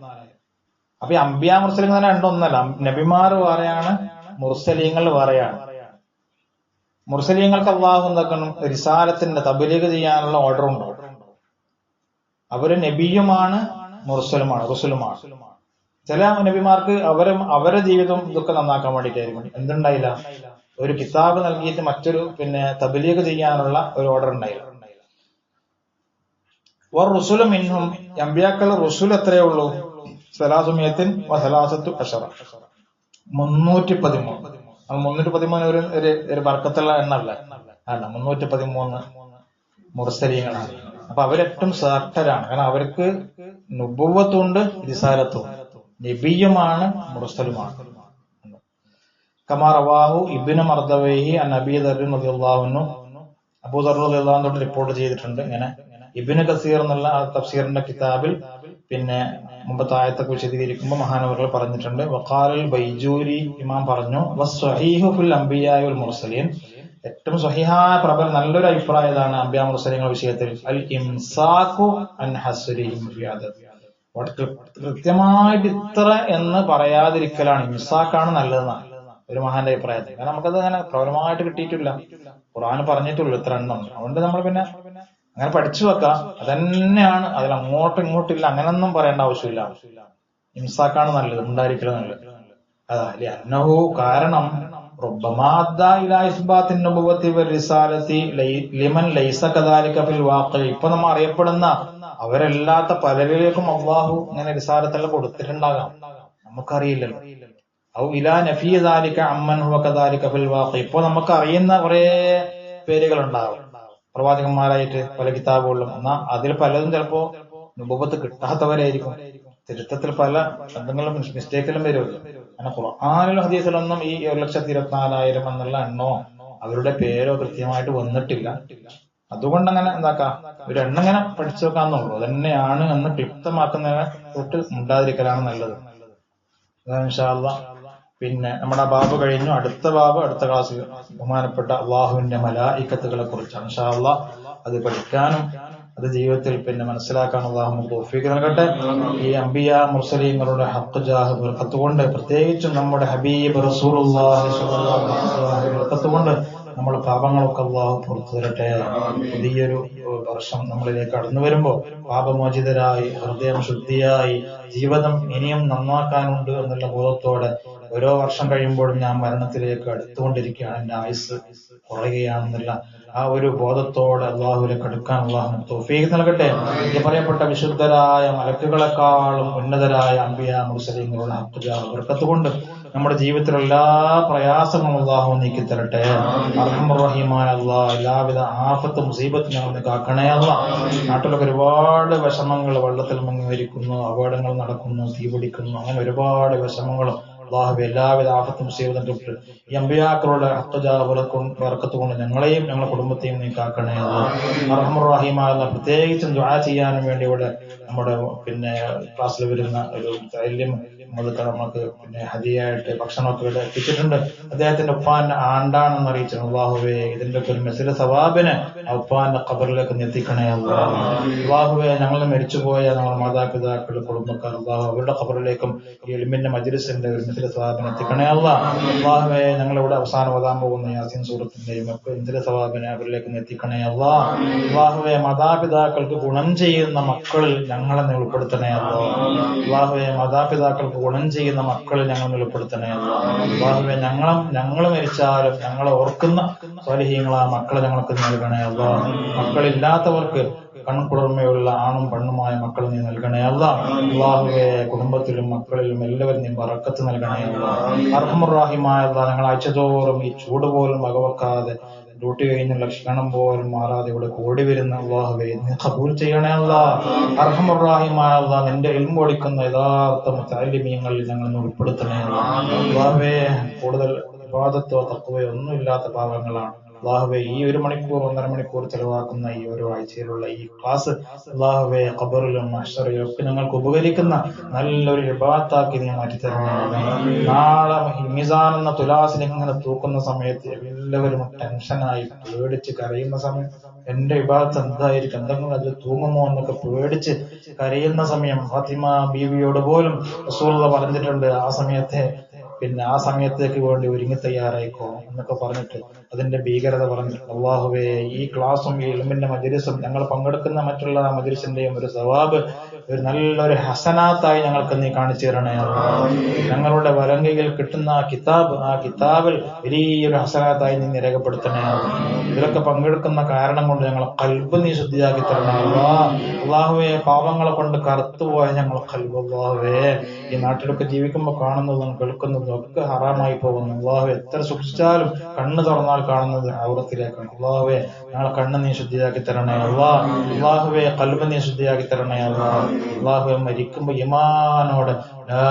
അപ്പൊ ഈ അംബിയാ മുർസലിങ്ങൾ തന്നെ രണ്ടൊന്നല്ല. നബിമാർ വേറെയാണ്, മുർസലീങ്ങൾ വേറെയാണ്. മുർസലീങ്ങൾക്ക് അല്ലാഹു എന്താക്കണം, റിസാലത്തിന്റെ തബ്ലീഗ് ചെയ്യാനുള്ള ഓർഡർ ഉണ്ടോ? അവര് നബിയുമാണ്, മുർസലുമാണ്, റസൂലുമാണ്. ചില നബിമാർക്ക് അവരെ ജീവിതം ഇതൊക്കെ നന്നാക്കാൻ വേണ്ടിയിട്ടായിരിക്കും എന്തുണ്ടായില്ല, ഒരു കിതാബ് നൽകിയിട്ട് മറ്റൊരു പിന്നെ തബ്ലീഗ് ചെയ്യാനുള്ള ഒരു ഓർഡർ ഉണ്ടായില്ല. വറുസുലു മിൻഹും, അംബിയാക്കൾ റുസുൽ എത്രയേ ഉള്ളൂ? 313. 313 ഒരു ബർക്കത്തുള്ള എണ്ണല്ല, അല്ല, 313 മുർസലീങ്ങളാണ്. അപ്പൊ അവരേറ്റവും ശ്രേഷ്ഠരാണ്. കാരണം അവർക്ക് നുബുവ്വത്തുണ്ട്, റിസാലത്തും, നബിയുമാണ്, മുർസലുമാണ്. കമാ റവാഹു ഇബ്നു മർദവൈഹി അൻ അബീ ദർർ റളിയല്ലാഹു അൻഹു, അബൂ ദർർ റളിയല്ലാഹു അൻഹു റിപ്പോർട്ട് ചെയ്തിട്ടുണ്ട്. ഇങ്ങനെ ഇബ്നു കസീർ എന്നുള്ള തഫ്സീറിന്റെ കിതാബിൽ പിന്നെ മുമ്പത്തെ ആയത്തൊക്കെ വിശദീകരിക്കുമ്പോൾ മഹാനവറുകൾ പറഞ്ഞിട്ടുണ്ട്. വഖാലൽ ബൈജൂരി, ഇമാം പറഞ്ഞു, വസ്സഹീഹു ഫിൽ അംബിയാഇ വൽ മുർസലീൻ, ഏറ്റവും സ്വഹീഹായ പ്രബല നല്ലൊരു അഭിപ്രായം ഇതാണ് അംബിയാ മുർസലീങ്ങളുടെ വിഷയത്തിൽ. അൽ ഇംസാഖു അൻ ഹസ്രിഹിം ഫി അദദ്, കൃത്യമായിട്ട് ഇത്ര എന്ന് പറയാതിരിക്കലാണ്, ഇംസാഖാണ് നല്ലതെന്നാണ് ഒരു മഹാന്റെ അഭിപ്രായത്തിൽ. കാരണം നമുക്കത് അങ്ങനെ പ്രബലമായിട്ട് കിട്ടിയിട്ടില്ല, ഖുർആൻ പറഞ്ഞിട്ടുള്ളൂ ഇത്ര എണ്ണം. അതുകൊണ്ട് നമ്മൾ പിന്നെ അങ്ങനെ പഠിച്ചു വെക്കാം, അതന്നെയാണ്, അതിൽ അങ്ങോട്ടും ഇങ്ങോട്ടില്ല, അങ്ങനൊന്നും പറയേണ്ട ആവശ്യമില്ല. ഇംസാഖാണ് നല്ലത്, ഉണ്ടായിരിക്കല നല്ലത്. അതാ അന്നഹു, കാരണം റബ്ബമാ അദ്ദാ ഇലാ ഇസ്ബാത്തിൻ നബുവത്തി വൽ റിസാലത്തി ലിമൻ ലൈസ കദാലിക ഫിൽ വാഖി. ഇപ്പൊ നമ്മൾ അറിയപ്പെടുന്ന അവരല്ലാത്ത പലരിലേക്കും അള്ളാഹു ഇങ്ങനെ റിസാലത്തെല്ലാം കൊടുത്തിട്ടുണ്ടാകാം, നമുക്കറിയില്ലല്ലോ. ഔ ഇലാ നഫീ ദാലിക അമ്മൻ ഹുവ കദാലിക ഫിൽ വാഖി. ഇപ്പൊ നമുക്ക് അറിയുന്ന കുറെ പേരുകൾ ഉണ്ടാകും പ്രവാചകന്മാരായിട്ട് പല കിതാബുകളിലും. എന്നാ അതിൽ പലതും ചിലപ്പോ നുബുവത്ത് കിട്ടാത്തവരായിരിക്കും. ചരിത്രത്തിൽ പല എന്തെങ്കിലും മിസ്റ്റേക്കിലും വരുമല്ലോ. അങ്ങനെ ഖുർആനിലും ഹദീസിലൊന്നും ഈ 1,24,000 എന്നുള്ള എണ്ണോ അവരുടെ പേരോ കൃത്യമായിട്ട് വന്നിട്ടില്ല. അതുകൊണ്ട് അങ്ങനെ എന്താക്കാം, ഒരു എണ്ണിങ്ങനെ പഠിച്ചു വെക്കാന്നുള്ളൂ. അതന്നെയാണ് എന്ന് ക്ലിപ്തമാക്കുന്നതിനെ തൊട്ട് ഉണ്ടാതിരിക്കലാണ് നല്ലത്. ഇൻഷാ അല്ലാഹ്. പിന്നെ നമ്മുടെ ബാബ് കഴിഞ്ഞു. അടുത്ത ബാബ് അടുത്ത ക്ലാസ്സിൽ ബഹുമാനപ്പെട്ട അള്ളാഹുവിന്റെ മലായിക്കത്തുകളെ കുറിച്ചാണ്. ഇൻഷാ അല്ലാഹ് അത് പഠിക്കാനും അത് ജീവിതത്തിൽ പിന്നെ മനസ്സിലാക്കാൻ അള്ളാഹു നമുക്ക് തൗഫീഖ് നൽകട്ടെ. ഈ അംബിയ മുർസലീങ്ങളുടെ ഹഖ് ജാഹ് ബർക്കത്ത് കൊണ്ട്, പ്രത്യേകിച്ചും നമ്മുടെ ഹബീബ് റസൂലുള്ളാഹി സ്വല്ലല്ലാഹു അലൈഹി വസല്ലം ബർക്കത്ത് കൊണ്ട് നമ്മുടെ പാപങ്ങളൊക്കെ അള്ളാഹു പുറത്തു തരട്ടെ. പുതിയൊരു വർഷം നമ്മളിലേക്ക് കടന്നു വരുമ്പോ പാപമോചിതരായി ഹൃദയം ശുദ്ധിയായി ജീവിതം ഇനിയും നന്നാക്കാനുണ്ട് എന്നുള്ള ബോധത്തോടെ ഓരോ വർഷം കഴിയുമ്പോഴും ഞാൻ മരണത്തിലേക്ക് അടുത്തുകൊണ്ടിരിക്കുകയാണ്, എന്റെ ആയുസ് കുറയുകയാണെന്നുള്ള ആ ഒരു ബോധത്തോടെ അള്ളാഹുവിലേക്ക് അടുക്കാൻ അള്ളാഹു തൗഫീഖ് നൽകട്ടെ. ഈ പറയപ്പെട്ട വിശുദ്ധരായ മലക്കുകളെക്കാളും ഉന്നതരായ അംബിയ മുർസലീങ്ങളുടെ ഹഖ് ജാഹ് ബർക്കത്ത് കൊണ്ട് നമ്മുടെ ജീവിതത്തിലുള്ള എല്ലാ പ്രയാസങ്ങളും അള്ളാഹു നീക്കി തരട്ടെ. അർഹമർ റഹീമായ അള്ളാഹ് എല്ലാവിധ ആഫത്ത് മുസീബത്തും ഞങ്ങൾ കാക്കണേ അള്ളാഹ്. നാട്ടിലൊക്കെ ഒരുപാട് വിഷമങ്ങൾ, വെള്ളത്തിൽ മുങ്ങി മരിക്കുന്നു, അപകടങ്ങൾ നടക്കുന്നു, തീ പിടിക്കുന്നു, അങ്ങനെ ഒരുപാട് വിഷമങ്ങളും അള്ളാഹു എല്ലാവിധ ആഫത്തും മുസീബത്തും തൊട്ട് ഈ അമ്പിയാക്കളുടെ ഹഖ് ജാഹ് ബർക്കത്ത് കൊണ്ട് ഞങ്ങളെയും ഞങ്ങളുടെ കുടുംബത്തെയും നീ കാക്കണേ അള്ളാഹ്. അർഹമർ റഹീമായ അള്ളാഹ്. പ്രത്യേകിച്ചും ദുആ ചെയ്യാനും വേണ്ടി ഇവിടെ നമ്മുടെ പിന്നെ ക്ലാസ്സിൽ വരുന്ന ഒരു തൈല്യം നമുക്ക് പിന്നെ ഹദിയായിട്ട് ഭക്ഷണമൊക്കെ ഇവിടെ എത്തിച്ചിട്ടുണ്ട്. അദ്ദേഹത്തിന്റെ ഉപ്പാന്റെ ആണ്ടാണെന്ന് അറിയിച്ചു. അള്ളാഹുവേ ഇതിന്റെ ഒക്കെ ഒരു മെസ്സിലെ സവാബിന് ഉപ്പാന്റെ ഖബറിലേക്ക് എത്തിക്കണേ അള്ളാഹ്. അള്ളാഹുവേ ഞങ്ങൾ മരിച്ചുപോയ നമ്മുടെ മാതാപിതാക്കൾ, കുടുംബക്കാർ അള്ളാഹു അവരുടെ ഖബറിലേക്കും ഈ ഇൽമിന്റെ മജ്ലിസിന്റെ ഒരു മെസ്സിലെ സവാബിന് എത്തിക്കണേ അള്ളാഹ്. അള്ളാഹുവേ ഞങ്ങളിവിടെ അവസാനം ഓതാൻ പോകുന്ന യാസീൻ സൂറത്തിന്റെയും ഒക്കെ മെസ്സിലെ സവാബിനെ അവരിലേക്ക് എത്തിക്കണേ അള്ളാഹ്. അള്ളാഹുവേ മാതാപിതാക്കൾക്ക് ഗുണം ചെയ്യുന്ന മക്കളിൽ ഞങ്ങളെ ഉൾപ്പെടുത്തണേ അള്ളാഹ്. അള്ളാഹുവേ മാതാപിതാക്കൾക്ക് ഗുണം ചെയ്യുന്ന മക്കളിൽ ഞങ്ങൾ ഉൾപ്പെടുത്തണേ അള്ളാഹ്. അള്ളാഹുവേ ഞങ്ങൾ മരിച്ചാലും ഞങ്ങളെ ഓർക്കുന്ന സ്വാലിഹീങ്ങളാ മക്കളെ ഞങ്ങൾക്ക് നൽകണേ അള്ളാഹ്. മക്കളില്ലാത്തവർക്ക് കൺകുളിർമയുള്ള ആണും പെണ്ണുമായ മക്കൾ നീ നൽകണേ അല്ലാഹ്. അല്ലാഹുവേ കുടുംബത്തിലും മക്കളിലും എല്ലാവരും നീ ബറക്കത്ത് നൽകണേ അല്ലാഹ്. അർഹമർ റഹീമായ അല്ലാഹ്, ഞങ്ങൾ ആഴ്ചതോറും ഈ ചൂട് പോലും വകവെക്കാതെ ഡ്യൂട്ടി കഴിഞ്ഞുള്ള ക്ഷീണം പോലും മാറാതെ ഇവിടെ കൂടി വരുന്ന അല്ലാഹുവേ നീ ഖബൂൽ ചെയ്യണേ അല്ലാഹ്. അർഹമർ റഹീമായ അല്ലാഹ്, നിന്റെ ഇൽമു പഠിക്കുന്ന യഥാർത്ഥ മുതഅല്ലിമീങ്ങളിൽ ഞങ്ങൾ ഉൾപ്പെടുത്തണേ അല്ലാഹ്. അല്ലാഹുവേ കൂടുതൽ ഇബാദത്തോ തഖ്വയോ ഒന്നുമില്ലാത്ത പാവങ്ങളാണ് അല്ലാഹുവേ. ഈ 1 മണിക്കൂർ 1.5 മണിക്കൂർ ചെലവാക്കുന്ന ഈ ഓരോ ആഴ്ചയിലുള്ള ഈ ക്ലാസ് അല്ലാഹുവേ ഖബറിലും മഹ്ശറിലും ഒക്കെ ഞങ്ങൾക്ക് ഉപകരിക്കുന്ന നല്ലൊരു ഇബാദത്താക്കി നീ മാറ്റിത്തരണേ. നാളെ മീസാൻ എന്ന തുലാസിൽ ഇങ്ങനെ തൂക്കുന്ന സമയത്ത് എല്ലാവരും ടെൻഷനായി പേടിച്ച് കരയുന്ന സമയം, എന്റെ ഇബാദത്ത് എന്തായിരിക്കും, എന്തെങ്കിലും അതിൽ തൂങ്ങുമോ എന്നൊക്കെ പേടിച്ച് കരയുന്ന സമയം ഫാത്തിമ ബീവിയോട് പോലും റസൂലുള്ളാഹി പറഞ്ഞിട്ടുണ്ട്, ആ സമയത്തേക്ക് വേണ്ടി ഒരുങ്ങി തയ്യാറായിക്കോ എന്നൊക്കെ പറഞ്ഞിട്ട് അതിന്റെ ഭീകരത പറഞ്ഞിട്ട്. അല്ലാഹുവേ ഈ ക്ലാസും ഈ ഇൽമിന്റെ മജ്ലിസും ഞങ്ങൾ പങ്കെടുക്കുന്ന മറ്റുള്ള മജ്ലിസിന്റെയും ഒരു സവാബ്, ഒരു നല്ലൊരു ഹസനാത്തായി ഞങ്ങൾക്ക് നീ കാണിച്ചു തരണേ അല്ലാഹ്. ഞങ്ങളുടെ വലങ്കയിൽ കിട്ടുന്ന ആ കിതാബിൽ വലിയൊരു ഹസനാത്തായി നീ രേഖപ്പെടുത്തണേ അല്ലാഹ്. ഇതിലൊക്കെ പങ്കെടുക്കുന്ന കാരണം കൊണ്ട് ഞങ്ങളെ ഖൽബ് നീ ശുദ്ധിയാക്കി തരണേ അല്ലാഹ്. അല്ലാഹുവേ പാപങ്ങളെ കൊണ്ട് കറുത്തുപോയ ഞങ്ങൾ ഖൽബ് അല്ലാഹുവേ ഈ നാട്ടിലൊക്കെ ജീവിക്കുമ്പോൾ കാണുന്നതും കേൾക്കുന്നതും ഒക്കെ ഹറാമായി പോകുന്നു അല്ലാഹുവേ. എത്ര സൂക്ഷിച്ചാലും കണ്ണ് തുറന്നാൽ കാണുന്നത് ഔറത്തിലേക്കാണ് അല്ലാഹുവേ. ഞങ്ങളെ കണ്ണ് നീ ശുദ്ധിയാക്കി തരണേ അല്ലാഹ്. അല്ലാഹുവേ ഖൽബ് നീ ശുദ്ധിയാക്കി തരണേ അല്ലാഹ്. അല്ലാഹുവേ മരിക്കുമ്പോ ഈമാനോടെ ലാ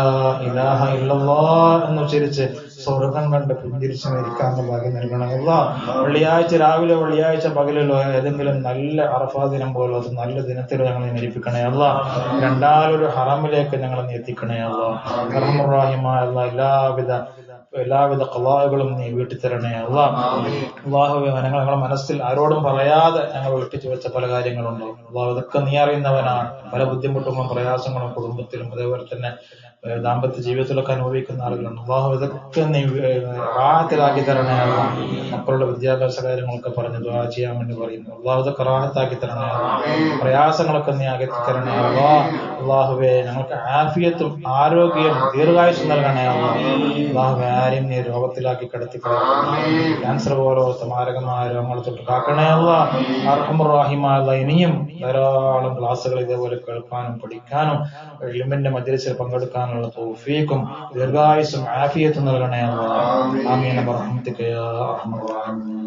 ഇലാഹ ഇല്ലല്ലാഹ് എന്ന് ഉച്ചരിച്ച് സ്വർഗം കണ്ട് പുഞ്ചിരിച്ച് മരിക്കാനുള്ള ഭാഗ്യം നൽകണം അല്ലാഹ്. വെള്ളിയാഴ്ച രാവിലെ, വെള്ളിയാഴ്ച പകലിലോ ഏതെങ്കിലും നല്ല അറഫാ ദിനം പോലോ അത് നല്ല ദിനത്തിൽ ഞങ്ങളെ മരിപ്പിക്കണേ അല്ലാഹ്. രണ്ടാലൊരു ഹറമിലേക്ക് ഞങ്ങളെ നീ എത്തിക്കണേ അല്ലാഹ്. അർഹമർ റഹീമായ അല്ലാഹ്, എല്ലാവിധ ഖളാകളും നീ വീട്ടി തരണേ അല്ലാഹ്. അല്ലാഹുവേ ഞങ്ങളുടെ മനസ്സിൽ ആരോടും പറയാതെ ഞങ്ങൾ ഒളിപ്പിച്ചു വെച്ച പല കാര്യങ്ങളുണ്ടോ അല്ലാഹ്, ഇതൊക്കെ നീ അറിയുന്നവനാണ്. പല ബുദ്ധിമുട്ടുകളും പ്രയാസങ്ങളും കുടുംബത്തിലും അതേപോലെ തന്നെ ദാമ്പത്യ ജീവിതത്തിലൊക്കെ അനുഭവിക്കുന്ന ആളുകളുണ്ട് അല്ലാഹു. ഇതൊക്കെ നീ റാഹത്തിലാക്കി തരണേ അല്ലാഹ്. മക്കളുടെ വിദ്യാഭ്യാസ കാര്യങ്ങളൊക്കെ പറഞ്ഞ് ദുആ ചെയ്യാൻ വേണ്ടി പറയുന്നു. അള്ളാഹു ഇതൊക്കെ റാഹത്താക്കി തരണേ അല്ലാഹ്. പ്രയാസങ്ങളൊക്കെ നീ അകറ്റി തരണേ അല്ലാഹ്. അള്ളാഹുവേ ഞങ്ങൾക്ക് ആഫിയത്തും ആരോഗ്യവും ദീർഘായുസ്സും നൽകണേ അല്ലാഹ്. അള്ളാഹുവേ ആരെയും നീ രോഗത്തിലാക്കി കിടത്തിക്കളയണേ. ക്യാൻസർ പോലത്തെ മാരകമായ രോഗങ്ങൾ തൊട്ട് കാക്കണേ അല്ലാഹ്. അർഹമർ റഹീമായ അല്ലാഹ്, ഇനിയും ധാരാളം ക്ലാസ്സുകൾ ഇതേപോലെ കേൾക്കാനും പഠിക്കാനും ഇൽമിന്റെ മജ്‌ലിസിൽ പങ്കെടുക്കാനുള്ള തൗഫീഖും ദീർഘായുസ്സും ആഫിയത്തും നൽകണേ അല്ലാഹ്. ആമീൻ ബിറഹ്മതിക യാ അർഹമർ റഹീമീൻ.